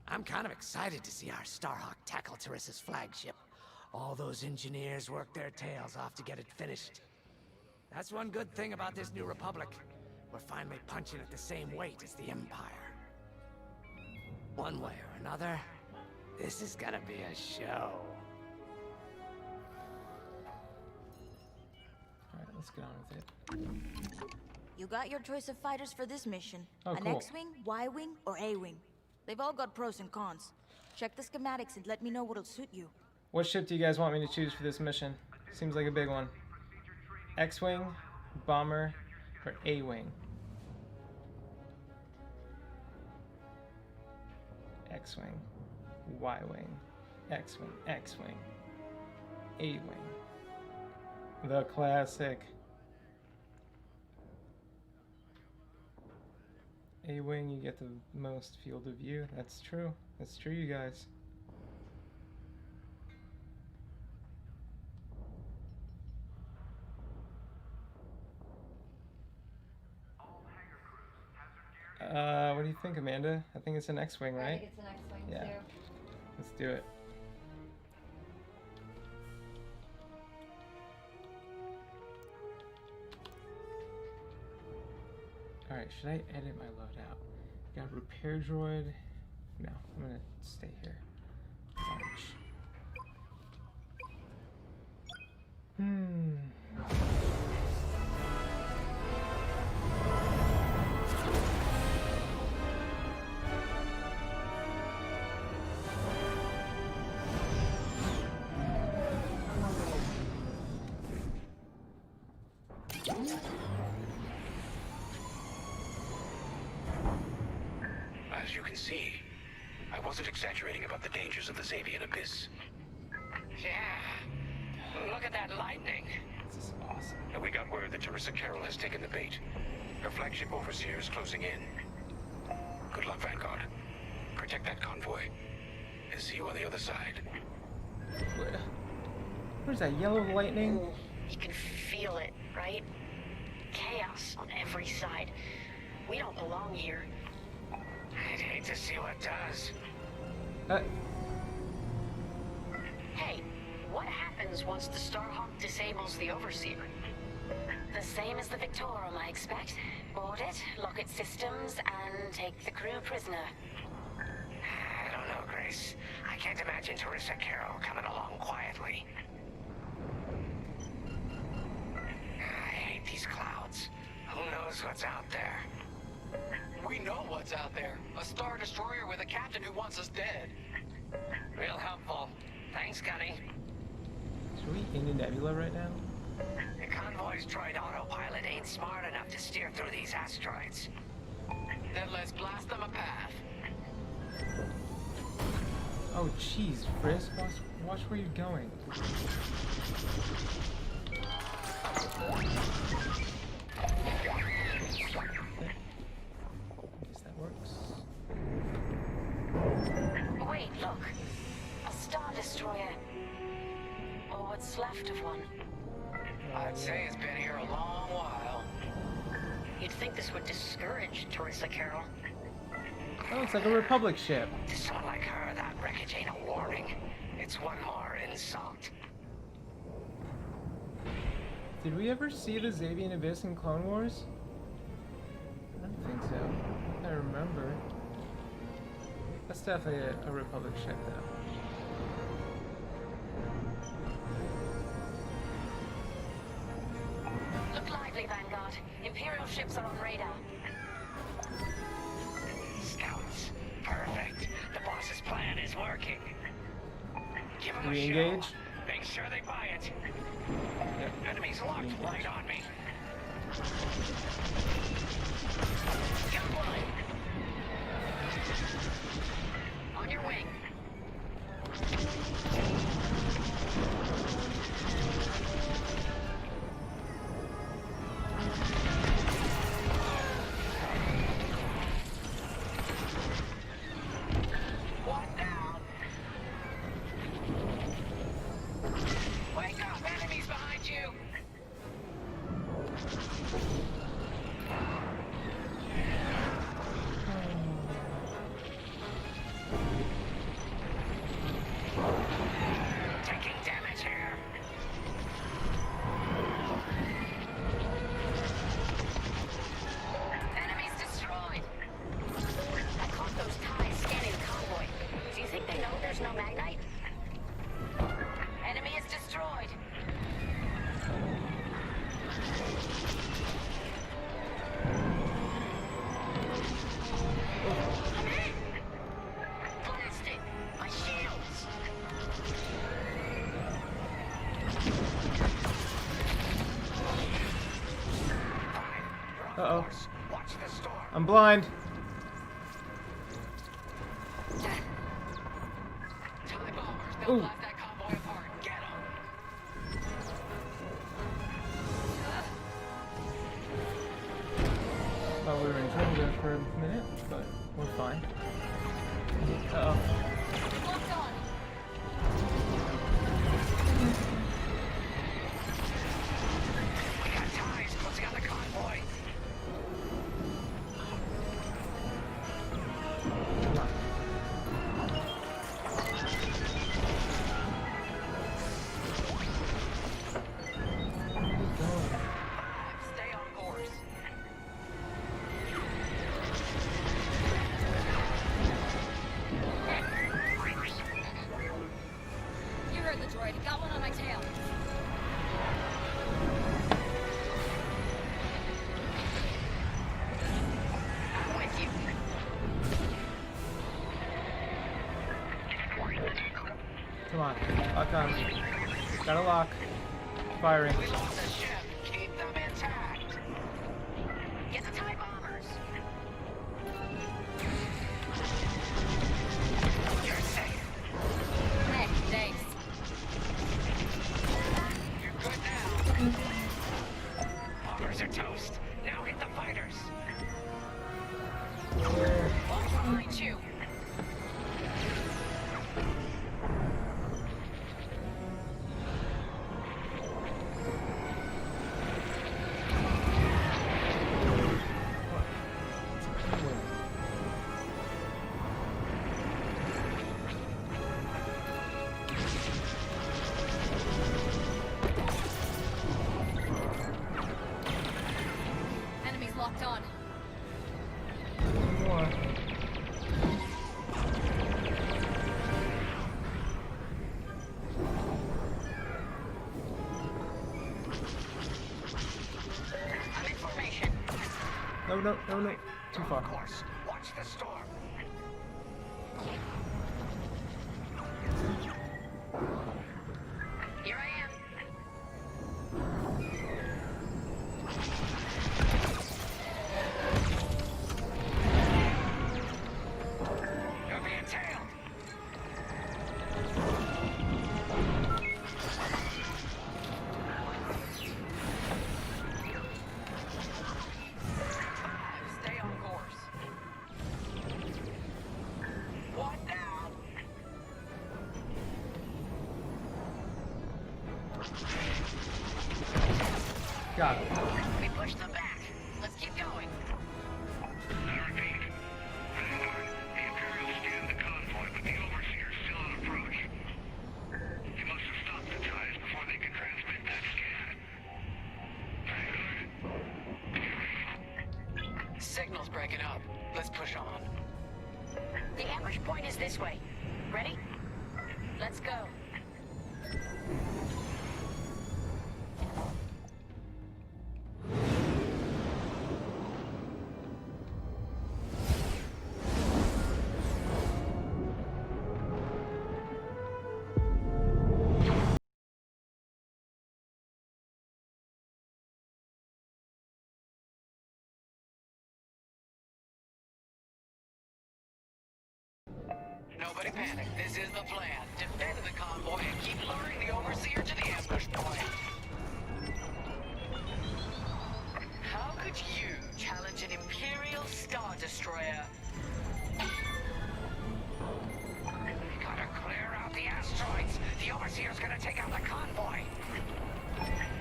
I'm kind of excited to see our Starhawk tackle Teresa's flagship. All those engineers work their tails off to get it finished. That's one good thing about this new Republic. We're finally punching at the same weight as the Empire. One way or another, this is gonna be a show. Alright, let's get on with it. You got your choice of fighters for this mission. Oh, An cool. X-Wing, Y-Wing, or A-Wing. They've all got pros and cons. Check the schematics and let me know what'll suit you. What ship do you guys want me to choose for this mission? Seems like a big one. X-Wing, Bomber, or A-Wing? X-Wing, Y-Wing, X-Wing, X-Wing, A-Wing. The classic. A-Wing, you get the most field of view. That's true. That's true, you guys. What do you think, Amanda? I think it's an X-Wing, right? I think it's an X-Wing Yeah. too. Let's do it. Alright, should I edit my loadout? Got repair droid. No, I'm gonna stay here. Launch. As you can see, I wasn't exaggerating about the dangers of the Xavian Abyss. Yeah. Look at that lightning. This is awesome. And we got word that Teresa Carroll has taken the bait. Her flagship overseer is closing in. Good luck, Vanguard. Protect that convoy. And see you on the other side. Where's that yellow lightning? You can feel it, right? Chaos on every side. We don't belong here. I'd hate to see what does. Hey, what happens once the Starhawk disables the Overseer? The same as the Victorum, I expect. Board it, lock its systems, and take the crew prisoner. I don't know, Grace. I can't imagine Teresa Carroll coming along quietly. I hate these clouds. Who knows what's out there? We know what's out there. A Star Destroyer with a captain who wants us dead. Real helpful. Thanks, Gunny. Should we in a nebula right now? The convoy's droid autopilot ain't smart enough to steer through these asteroids. Then let's blast them a path. Oh, jeez, Frisk, watch where you're going. Guess that works. Wait, look. A Star Destroyer. Or what's left of one. I'd say it's been here a long while. You'd think this would discourage Teresa Carroll. Oh, it's like a Republic ship. To someone like her, that wreckage ain't a warning. It's one more insult. Did we ever see the Xavian Abyss in Clone Wars? I don't think so. I remember. That's definitely a Republic ship, though. Look lively, Vanguard. Imperial ships are on radar. Scouts. Perfect. The boss's plan is working. Give them Do a we show. engage? Make sure they buy it. Yep. Enemies locked right on me. Got one. On your wing. One down. Wake up, enemies behind you. Taking damage here. Enemies destroyed. I caught those ties scanning the convoy. Do you think they know there's no magnite? Enemy is destroyed. Come in. Blasted. My shields. Uh-oh. Watch the storm. I'm blind. TIE bombers, they'll Ooh. blast that convoy apart. Get them. Thought we were in trouble there for a minute, but we're fine. Uh-oh. Locked on. We got ties closing on the convoy. Come on. Where are we going? Stay on course. You heard the droid. Got one on my tail. I'm with you. Come on. Lock on. Gotta lock. Firing. We lost a ship. Keep them intact. Ships are toast. Now hit the fighters. Watch behind you. Enemies locked on. More. I'm in formation. No, no, no, no. Too far. Of course. Watch the storm. Here I am. You're being tailed. Stay on course. One down. Got it. We pushed them back. Let's keep going. I repeat. Vanguard, the Imperials scanned the convoy, but the Overseer's still on approach. They must have stopped the ties before they could transmit that scan. Vanguard? Signal's breaking up. Let's push on. The ambush point is this way. Ready? Let's go. Nobody panic. This is the plan. Defend the convoy and keep luring the Overseer to the ambush point. How could you challenge an Imperial Star Destroyer? We gotta clear out the asteroids. The Overseer's gonna take out the convoy.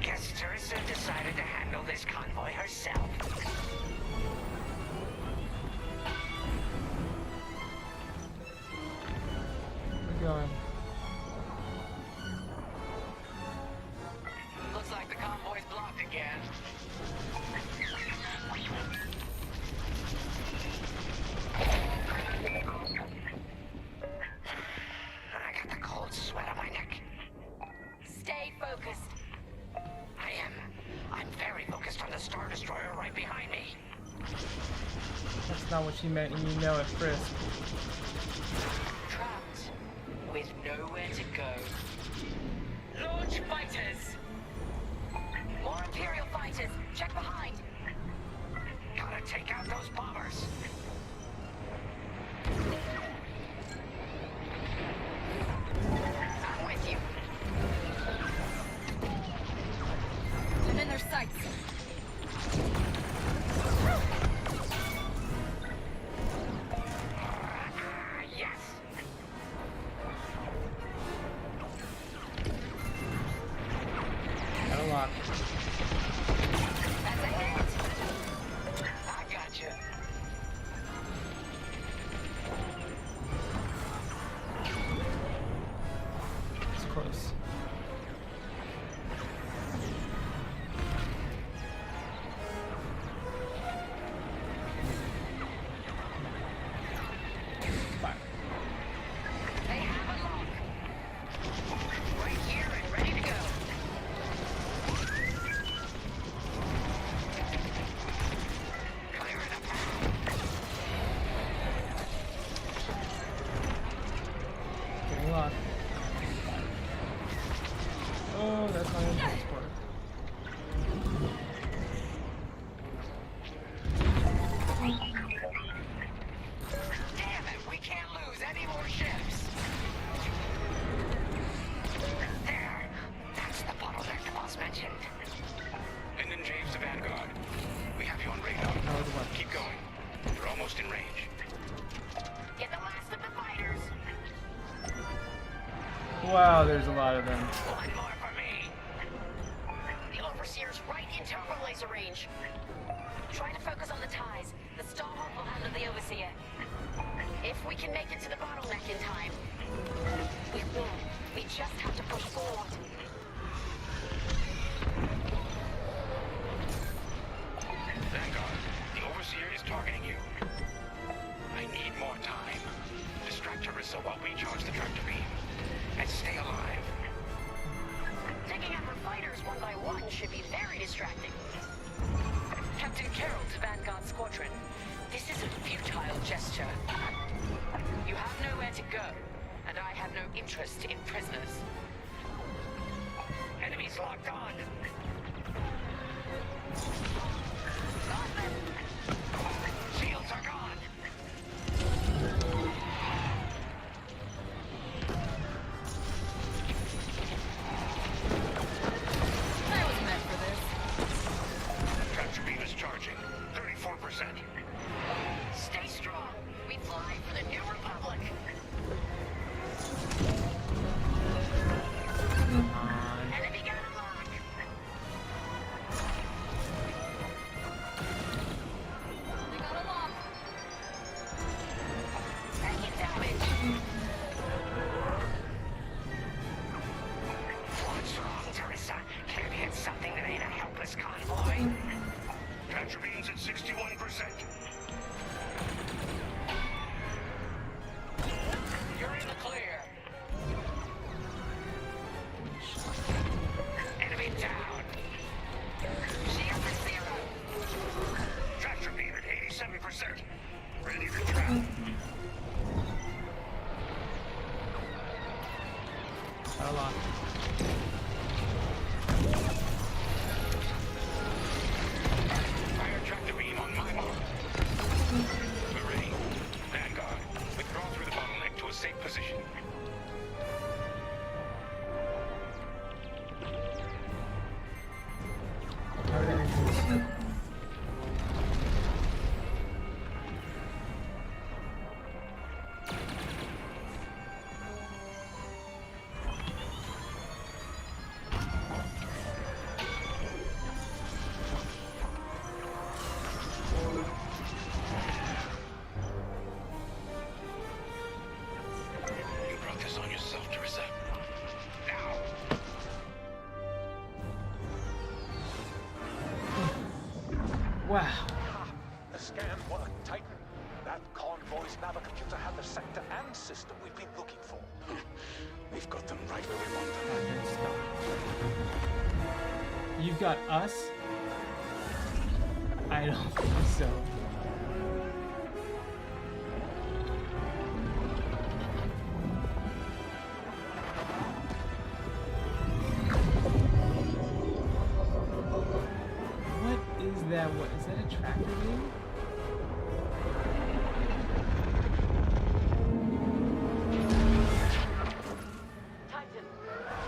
Guess Teresa decided to handle this convoy herself. We're going. Looks like the convoy's blocked again. I got the cold sweat on my neck. Stay focused. I'm very focused on the Star Destroyer right behind me. That's not what she meant, and you know it, Frisk. Trapped. With nowhere to go. Launch fighters! More Imperial fighters. Check behind. Gotta take out those bombers. I'm with you. I'm in their sights. Yes! Wow, there's a lot of them. One more for me. The Overseer's right in turbo laser range. Try to focus on the ties. The Starhawk will handle the Overseer. If we can make it to the bottleneck in time, we will. We just have to push forward. Vanguard, the Overseer is targeting you. I need more time. Distract Teresa while we charge the tractor beam. And stay alive. Taking out her fighters one by one should be very distracting. Captain Carroll to Vanguard Squadron. This is a futile gesture. You have nowhere to go, and I have no interest in prisoners. Enemies locked on. Shields are gone. I was meant for this. Tractor beam is charging. 34%. Stay strong. We fly for the New Republic. Enemy gun unlocked. They got a lock. Taking damage. What's wrong, Teresa? Can't hit something that ain't a helpless convoy. Tractor beam's at 61%. You're in the clear. Enemy down. Shields at 0. Tractor beam at 87%. Ready to trap. Hold on. Fire tractor beam on my mark. We're ready. Vanguard, withdraw through the bottleneck to a safe position. You brought this on yourself, Teresa. Now! Wow. The scan worked, Titan. That convoy's navicomputer had the sector and system we've been looking for. We've got them right where we want them. You've got us? I don't think so. What is that? What is that, a tractor beam? Titan,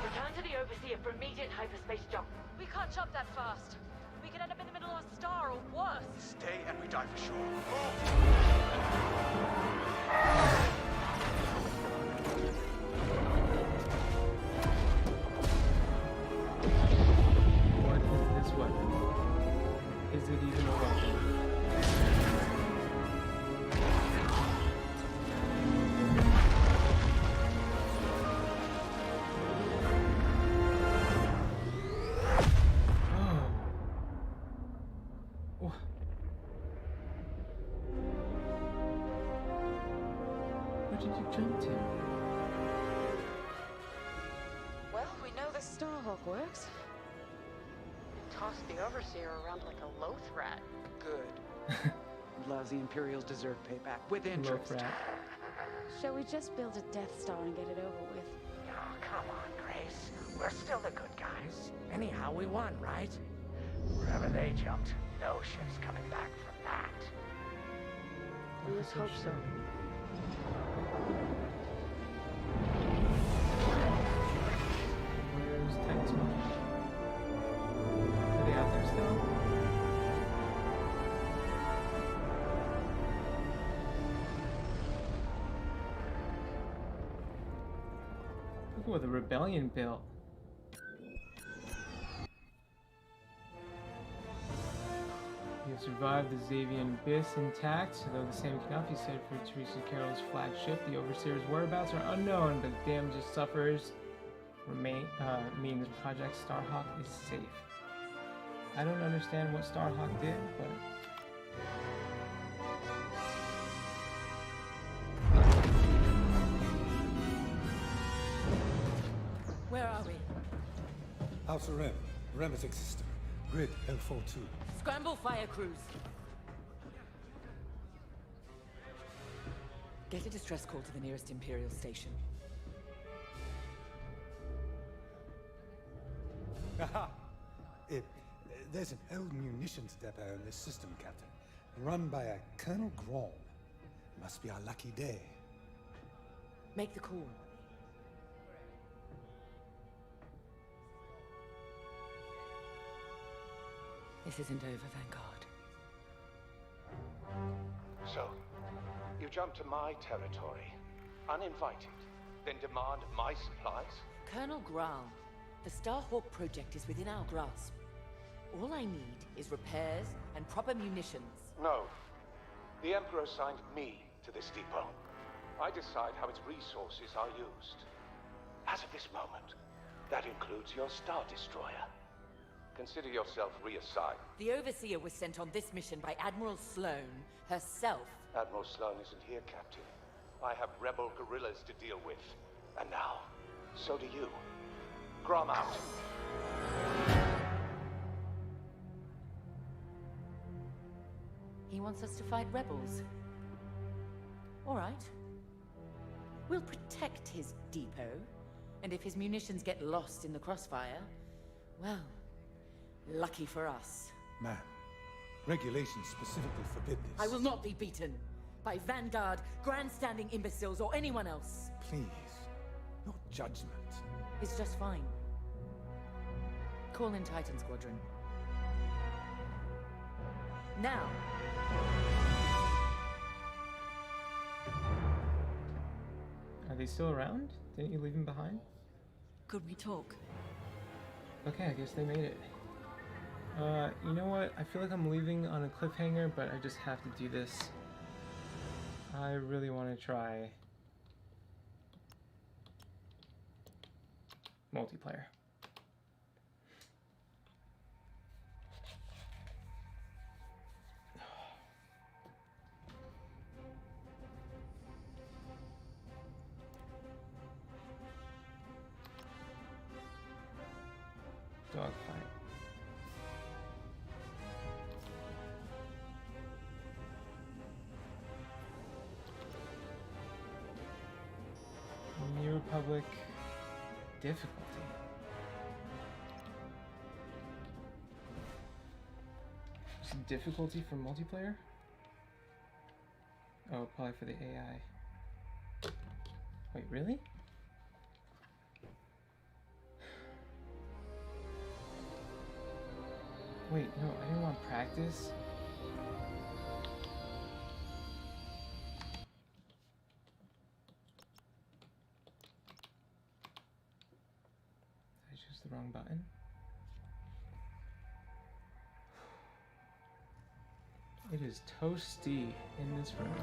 return to the Overseer for immediate hyperspace jump. We can't jump that fast. We could end up in the middle of a star or worse. Stay and we die for sure. What is this weapon? Is it even a weapon? Oh. Where did you jump to? Well, we know the Starhawk works. Toss the Overseer around like a loath rat. Good. Loves the Imperials deserve payback with interest. Loaf rat. Shall we just build a Death Star and get it over with? Oh, come on, Grace. We're still the good guys. Anyhow, we won, right? Wherever they jumped, no ship's coming back from that. Let's hope so. Where's Titan's mom? Are they out there still? Look what the rebellion built. You have survived the Xavian Abyss intact, though the same cannot be said for Teresa Carroll's flagship. The Overseer's whereabouts are unknown, but the damage it suffers means Project Starhawk is safe. I don't understand what Starhawk did, but... Where are we? Alpha Rem, Remetic system, grid L42. Scramble fire crews. Get a distress call to the nearest Imperial station. Aha! There's an old munitions depot in this system, Captain. Run by a Colonel Grom. Must be our lucky day. Make the call. This isn't over, Vanguard. So, you jump to my territory, uninvited, then demand my supplies? Colonel Graal, the Starhawk project is within our grasp. All I need is repairs and proper munitions. No. The Emperor assigned me to this depot. I decide how its resources are used. As of this moment, that includes your Star Destroyer. Consider yourself reassigned. The Overseer was sent on this mission by Admiral Sloane herself. Admiral Sloane isn't here, Captain. I have rebel guerrillas to deal with. And now, so do you. Grom out. He wants us to fight rebels. All right. We'll protect his depot, and if his munitions get lost in the crossfire, well, lucky for us. Man, regulations specifically forbid this. I will not be beaten by Vanguard, grandstanding imbeciles, or anyone else. Please, your judgment. It's just fine. Call in Titan Squadron. Now. Are they still around? Didn't you leave them behind? Could we talk? Okay, I guess they made it. You know what? I feel like I'm leaving on a cliffhanger, but I just have to do this. I really want to try multiplayer. Dogfight. New Republic difficulty. Is it difficulty for multiplayer? Oh, probably for the AI. Wait, really? Wait, no, I didn't want practice. Did I choose the wrong button? It is toasty in this room.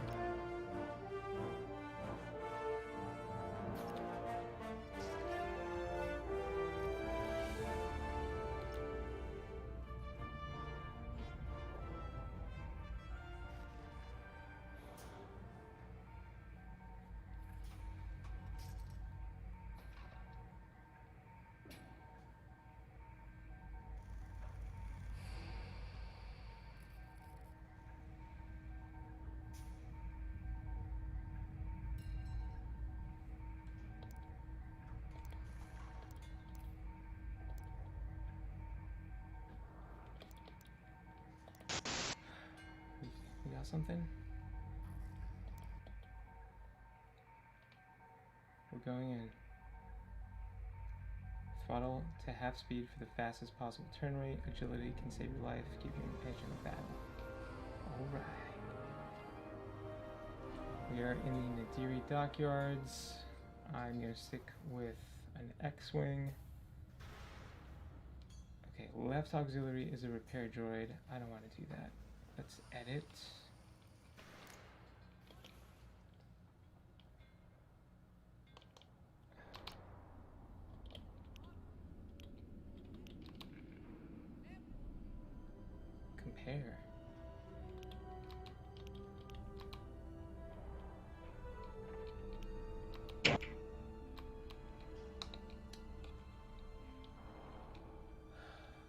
You got something? We're going in. Throttle to half speed for the fastest possible turn rate. Agility can save your life, give you an edge in the battle. Alright. We are in the Nadiri dockyards. I'm gonna stick with an X-Wing. Okay, left auxiliary is a repair droid. I don't want to do that. Let's edit. Compare.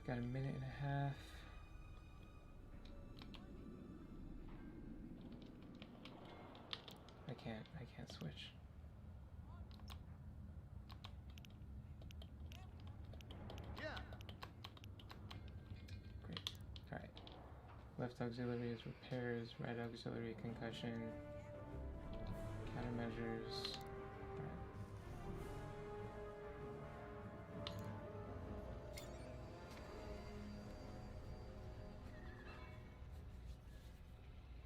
Got a minute and a half. I can't switch. Great. Alright. Left auxiliary is repairs, right auxiliary concussion, countermeasures.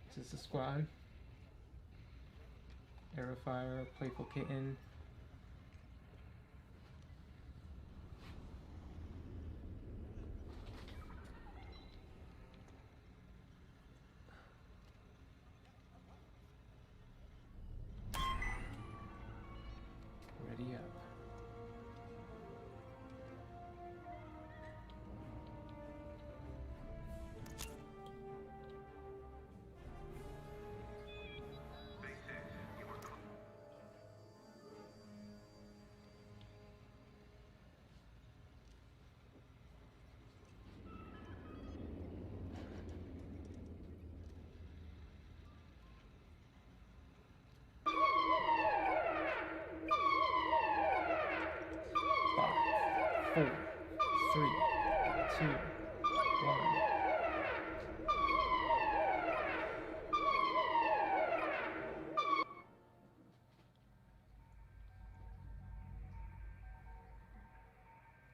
This is the squad. Aerofire, Playful Kitten. Ready up. Four, 3, 2, 1.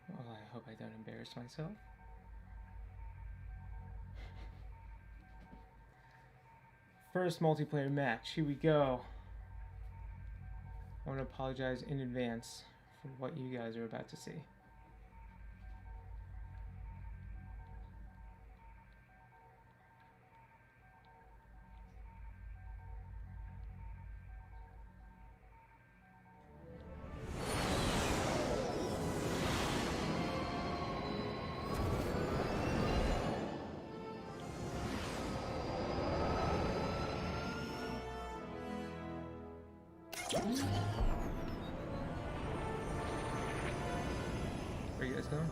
Well, I hope I don't embarrass myself. First multiplayer match, here we go. I want to apologize in advance for what you guys are about to see. Where you guys going?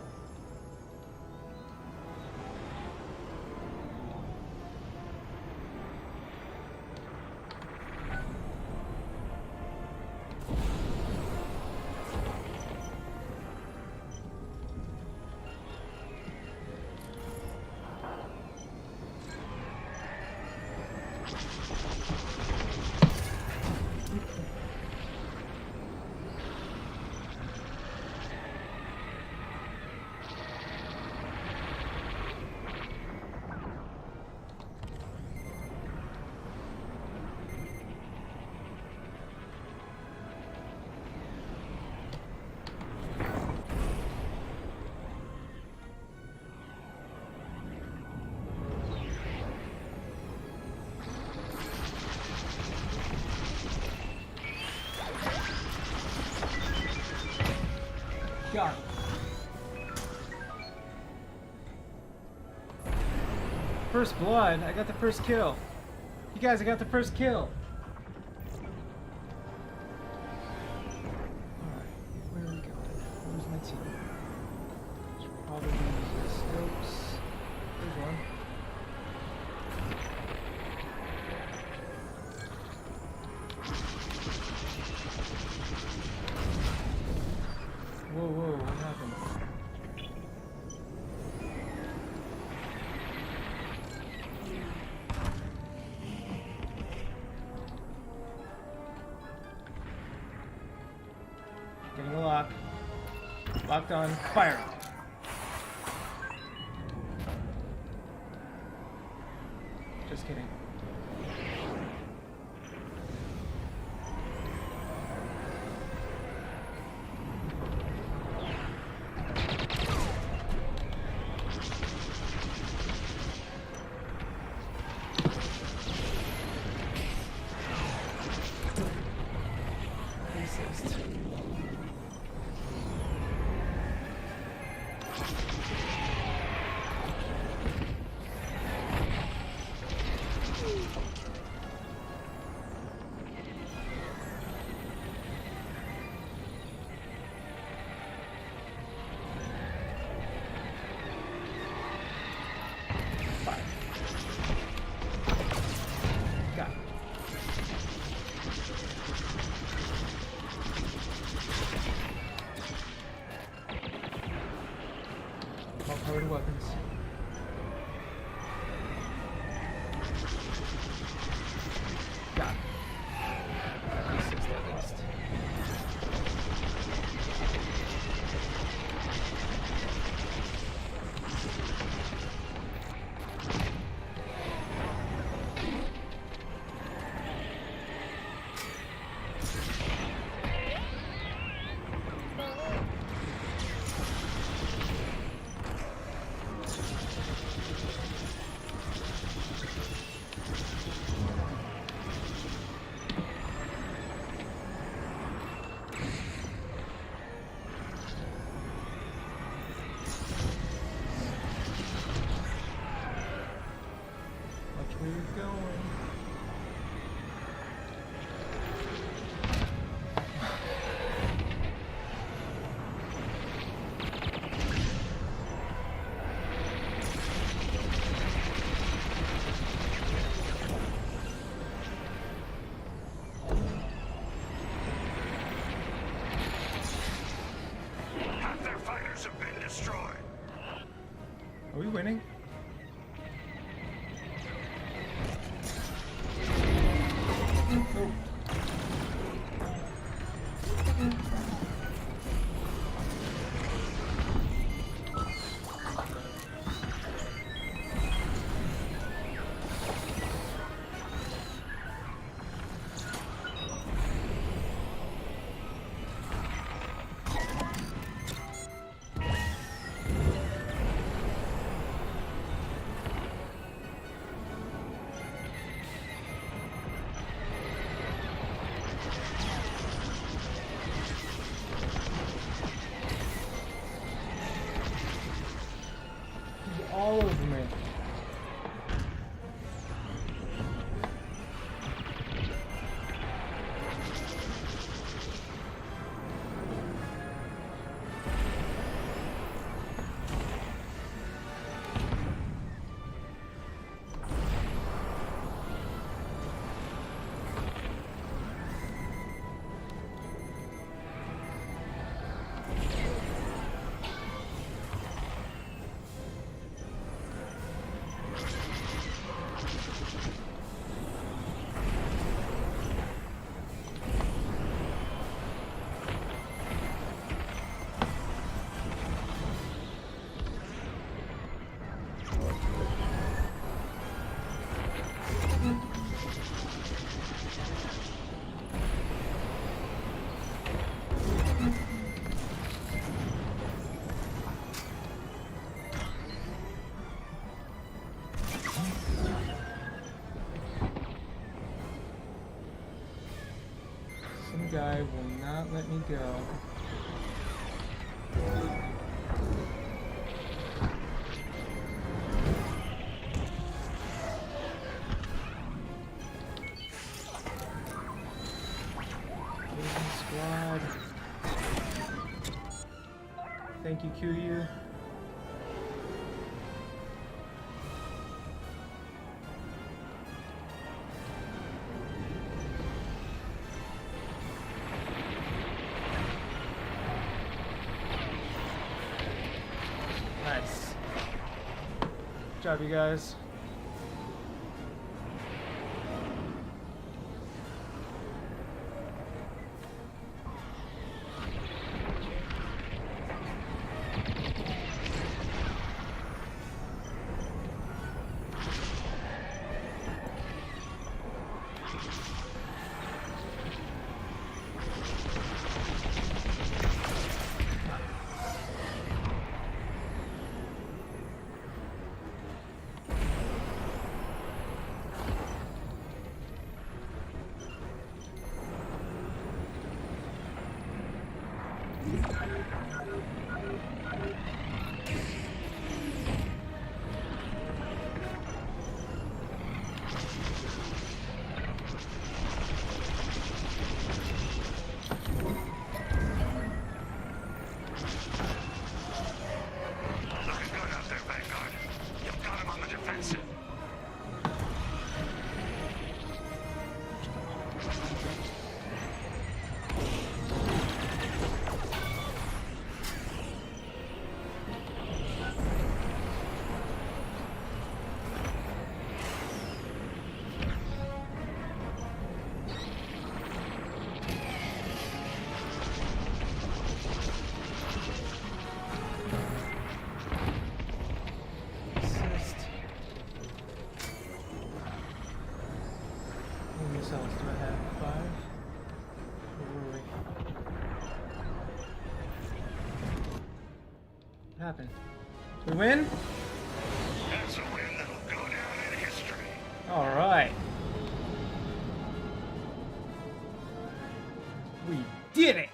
God. First blood. I got the first kill. You guys, I got the first kill. Alright, where are we going? Where's my team? Should probably use the scopes. There's one. Whoa, whoa, what happened? Getting a lock. Locked on. Fire! Just kidding. Where you going? Half their fighters have been destroyed. Are we winning? Oh. All over me. Some guy will not let me go. Squad. Thank you, QU. Nice. Good job, you guys. Looking good out there, Vanguard. You've got him on the defensive. Assist. How many cells do I have? 5? Where were we? What happened? We win? That's a win that'll go down in history. Alright. We did it!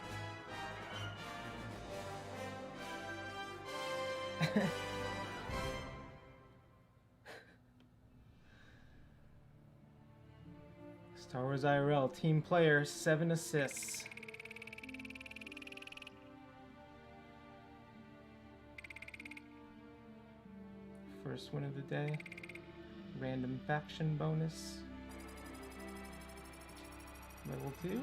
Star Wars IRL, team player, 7 assists. First win of the day. Random faction bonus. Level 2.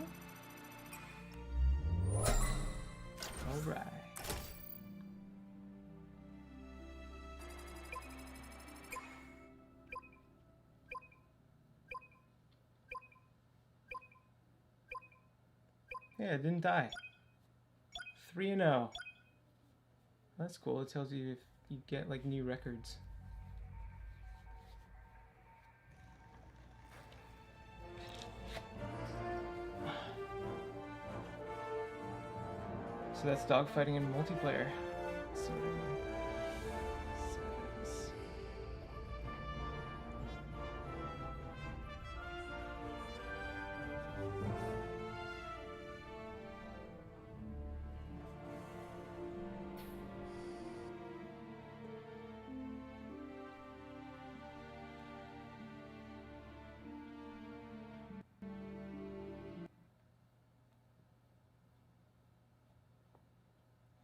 Alright. Yeah, it didn't die. 3-0. That's cool. It tells you if you get like new records. So that's dogfighting in multiplayer. Let's see what I mean. Settings.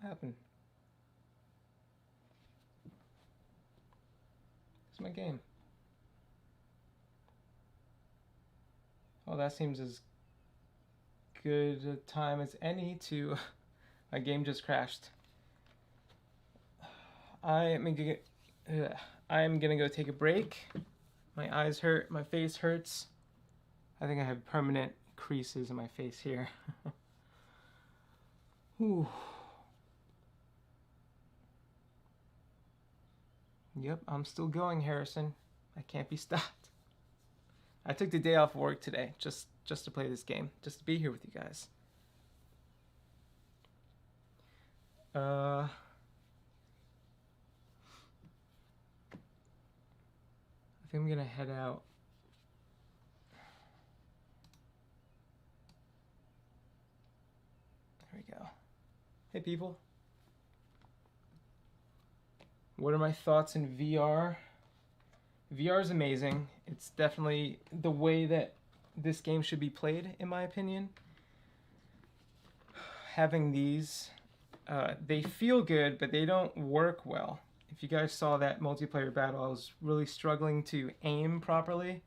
What happened? It's my game. Oh, that seems as good a time as any to... My game just crashed. I am gonna go take a break. My eyes hurt, my face hurts. I think I have permanent creases in my face here. Whew. Yep, I'm still going, Harrison. I can't be stopped. I took the day off work today just to play this game, just to be here with you guys. I think I'm gonna head out. There we go. Hey people. What are my thoughts in VR? VR is amazing. It's definitely the way that this game should be played, in my opinion. Having these, they feel good, but they don't work well. If you guys saw that multiplayer battle, I was really struggling to aim properly.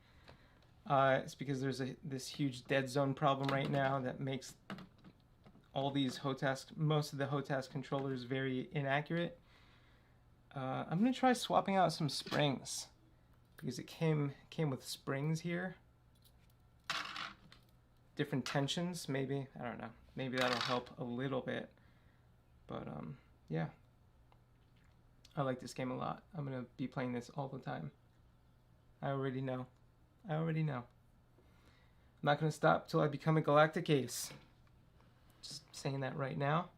It's because there's this huge dead zone problem right now that makes all these most of the HOTAS controllers very inaccurate. I'm gonna try swapping out some springs because it came with springs here. Different tensions, maybe. I don't know. Maybe that'll help a little bit. But yeah. I like this game a lot. I'm gonna be playing this all the time. I already know. I'm not gonna stop till I become a Galactic Ace. Just saying that right now.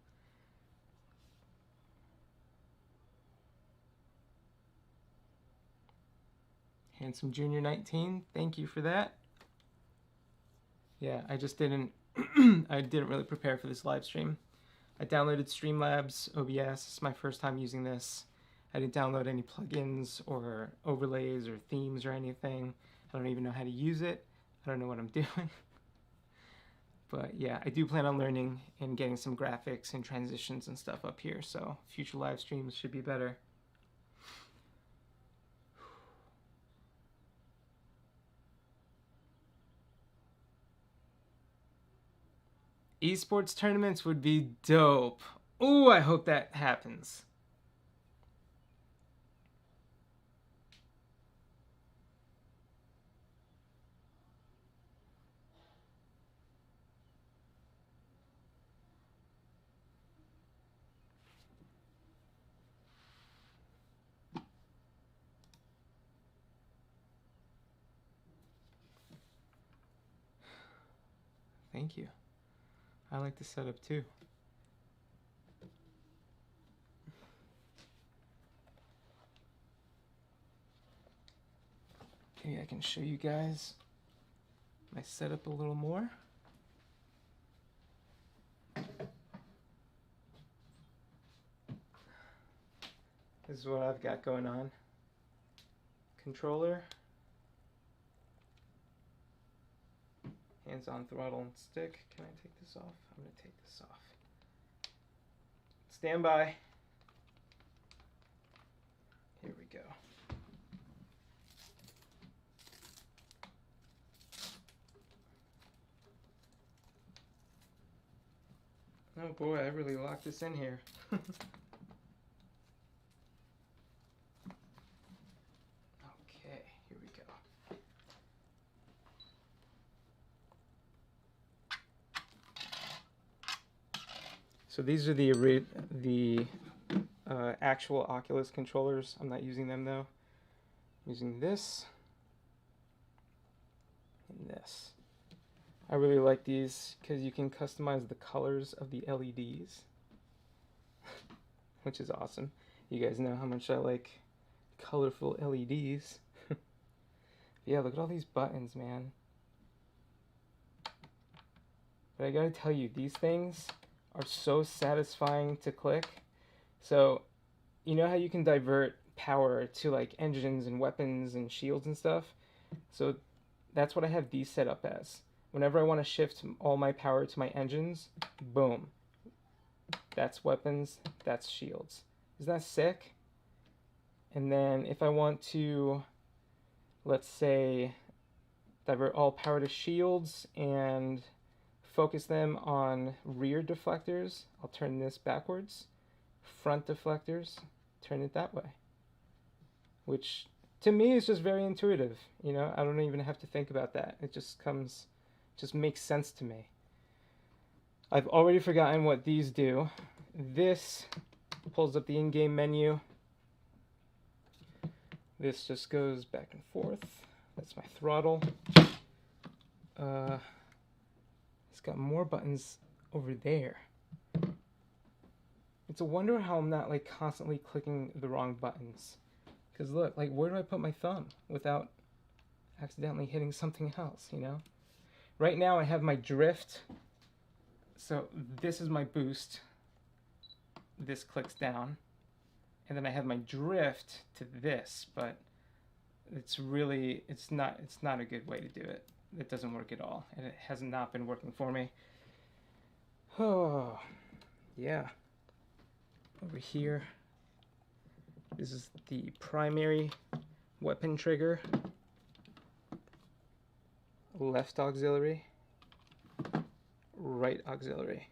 Handsome Junior 19, thank you for that. Yeah, I just didn't I didn't really prepare for this live stream. I downloaded Streamlabs OBS. It's my first time using this. I didn't download any plugins or overlays or themes or anything. I don't even know how to use it. I don't know what I'm doing. But yeah, I do plan on learning and getting some graphics and transitions and stuff up here, so future live streams should be better. Esports tournaments would be dope. Ooh, I hope that happens. Thank you. I like the setup too. Maybe I can show you guys my setup a little more. This is what I've got going on. Controller. Hands on throttle and stick. Can I take this off? I'm going to take this off. Stand by. Here we go. Oh boy, I really locked this in here. Okay, here we go. So these are the actual Oculus controllers. I'm not using them though. I'm using this and this. I really like these because you can customize the colors of the LEDs, which is awesome. You guys know how much I like colorful LEDs. Yeah, look at all these buttons, man. But I gotta tell you, these things are so satisfying to click. So, you know how you can divert power to like engines and weapons and shields and stuff? So that's what I have these set up as. Whenever I want to shift all my power to my engines, boom. That's weapons, that's shields. Isn't that sick? And then if I want to, let's say, divert all power to shields and focus them on rear deflectors, I'll turn this backwards. Front deflectors, turn it that way. Which, to me, is just very intuitive. You know, I don't even have to think about that. It just comes... just makes sense to me. I've already forgotten what these do. This pulls up the in-game menu. This just goes back and forth. That's my throttle. It's got more buttons over there. It's a wonder how I'm not like constantly clicking the wrong buttons. Because look, like where do I put my thumb without accidentally hitting something else, you know? Right now I have my drift, so this is my boost, this clicks down, and then I have my drift to this, but it's really, it's not a good way to do it. It doesn't work at all, and it has not been working for me. Oh, yeah. Over here, this is the primary weapon trigger. Left auxiliary, right auxiliary.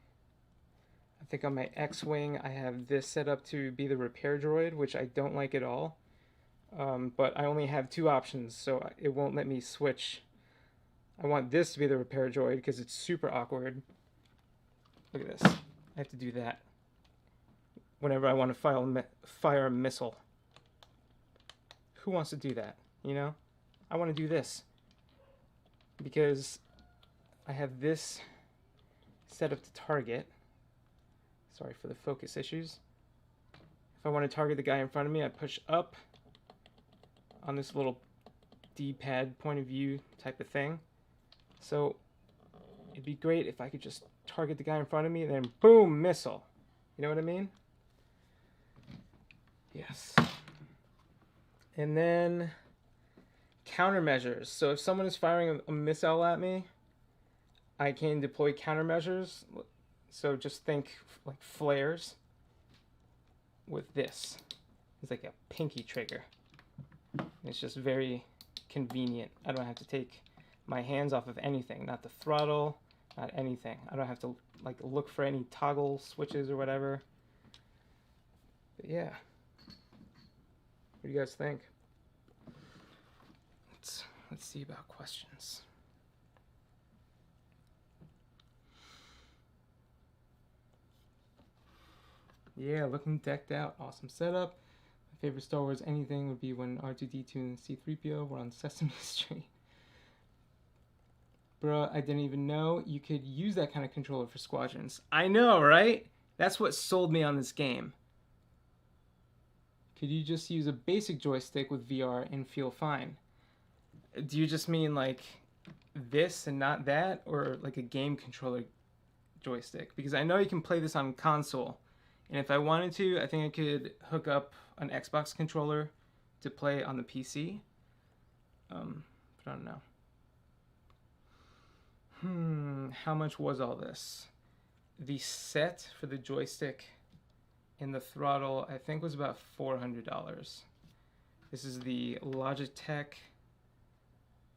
I think on my X-Wing I have this set up to be the repair droid, which I don't like at all. But I only have two options, so it won't let me switch. I want this to be the repair droid because it's super awkward. Look at this. I have to do that whenever I want to fire a missile. Who wants to do that, you know? I want to do this. Because I have this set up to target. Sorry for the focus issues. If I want to target the guy in front of me, I push up on this little D-pad point of view type of thing. So it'd be great if I could just target the guy in front of me and then boom, missile. You know what I mean? Yes. And then countermeasures. So if someone is firing a missile at me, I can deploy countermeasures. So just think like flares with this. It's like a pinky trigger. It's just very convenient. I don't have to take my hands off of anything, not the throttle, not anything. I don't have to like look for any toggle switches or whatever. But yeah. What do you guys think? Let's see about questions. Yeah, looking decked out. Awesome setup. My favorite Star Wars anything would be when R2-D2 and C-3PO were on Sesame Street. Bruh, I didn't even know you could use that kind of controller for Squadrons. I know, right? That's what sold me on this game. Could you just use a basic joystick with VR and feel fine? Do you just mean like this and not that, or like a game controller joystick? Because I know you can play this on console, and if I wanted to, I think I could hook up an Xbox controller to play on the PC. But I don't know. How much was all this? The set for the joystick and the throttle, I think, was about $400. This is the Logitech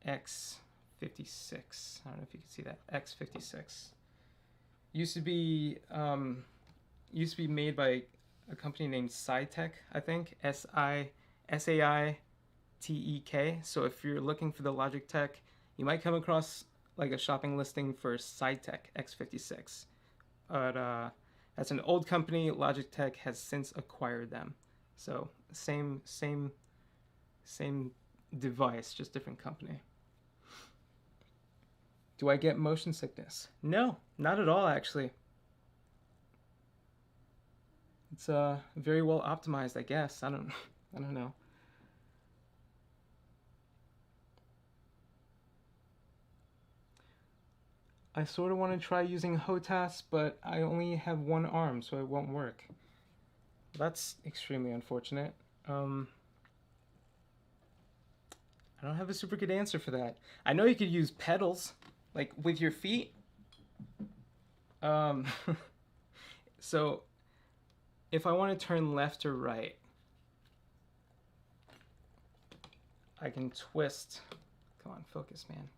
X56. I don't know if you can see that. X56. Used to be made by a company named SciTech, I think. SAITEK. So if you're looking for the Logitech, you might come across like a shopping listing for SciTech X56. But that's an old company. Logitech has since acquired them. So same device, just different company. Do I get motion sickness? No, not at all, actually. It's very well optimized, I guess. I don't know. I sort of want to try using HOTAS, but I only have one arm, so it won't work. That's extremely unfortunate. I don't have a super good answer for that. I know you could use pedals, like with your feet. So if I want to turn left or right, I can twist. Come on, focus, man.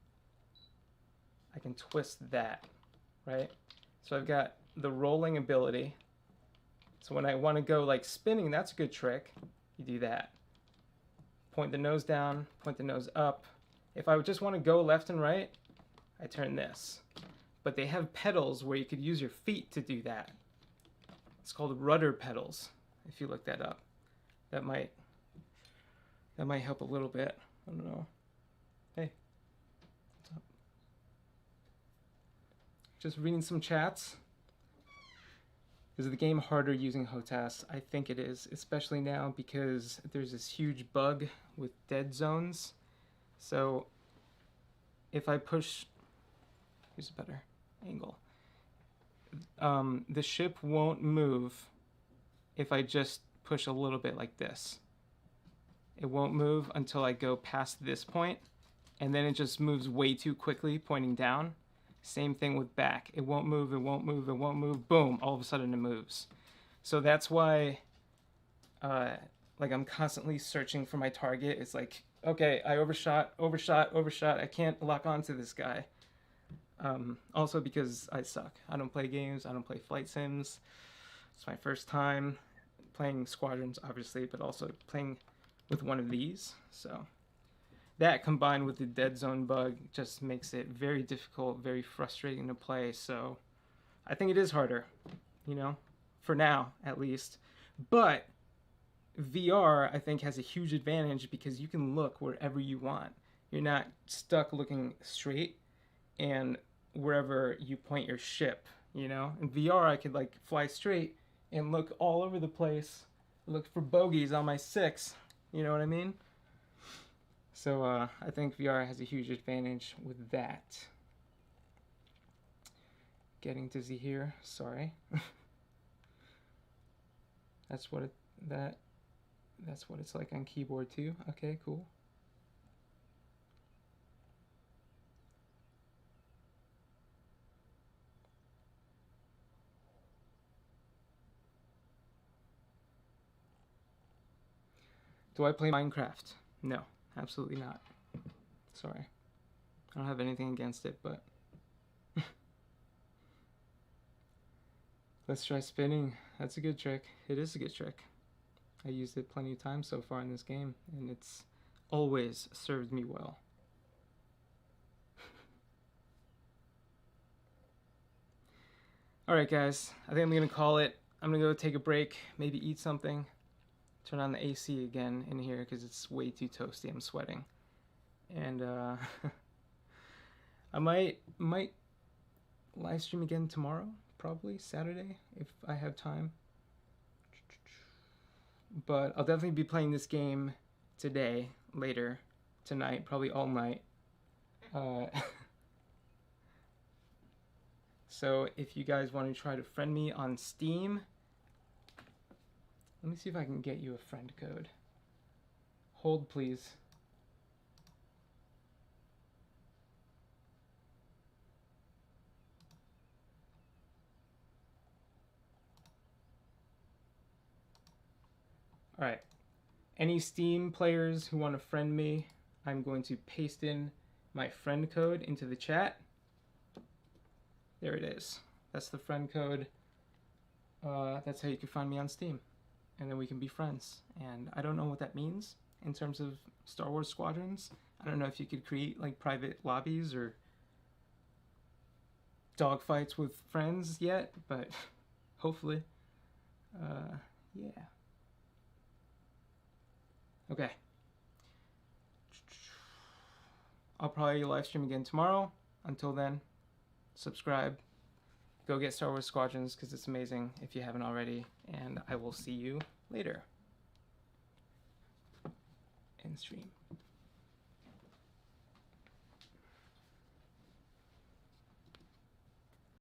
I can twist that, right? So I've got the rolling ability. So when I want to go like spinning, that's a good trick. You do that. Point the nose down, point the nose up. If I just want to go left and right, I turn this. But they have pedals where you could use your feet to do that. It's called rudder pedals, if you look that up. That might help a little bit. I don't know. Hey, what's up? Just reading some chats. Is the game harder using HOTAS? I think it is, especially now because there's this huge bug with dead zones. So if I push, here's a better angle. The ship won't move if I just push a little bit like this. It won't move until I go past this point, and then it just moves way too quickly, pointing down. Same thing with back. It won't move, it won't move, it won't move. Boom, all of a sudden it moves. So that's why like I'm constantly searching for my target. It's like, okay, I overshot. I can't lock onto this guy. Also because I suck. I don't play games. I don't play flight sims. It's my first time playing Squadrons, obviously, but also playing with one of these. So that combined with the dead zone bug just makes it very difficult, very frustrating to play. So I think it is harder, you know, for now at least. But VR, I think, has a huge advantage because you can look wherever you want. You're not stuck looking straight and wherever you point your ship, you know? In VR, I could like fly straight and look all over the place, look for bogeys on my 6, you know what I mean? So I think VR has a huge advantage with that. Getting dizzy here, sorry. That's what it's like on keyboard too. Okay, cool. Do I play Minecraft? No, absolutely not. Sorry. I don't have anything against it, but let's try spinning. That's a good trick. It is a good trick. I used it plenty of times so far in this game, and it's always served me well. Alright guys, I think I'm going to call it. I'm going to go take a break, maybe eat something, turn on the AC again in here because it's way too toasty. I'm sweating. And I might live stream again tomorrow, probably Saturday, if I have time. But I'll definitely be playing this game today, later, tonight, probably all night. So if you guys want to try to friend me on Steam, let me see if I can get you a friend code. Hold, please. Alright. Any Steam players who want to friend me, I'm going to paste in my friend code into the chat. There it is. That's the friend code. That's how you can find me on Steam. And then we can be friends. And I don't know what that means in terms of Star Wars Squadrons. I don't know if you could create like private lobbies or dogfights with friends yet, but hopefully. Yeah. Okay. I'll probably live stream again tomorrow. Until then, subscribe. Go get Star Wars Squadrons because it's amazing if you haven't already. And I will see you later. End stream.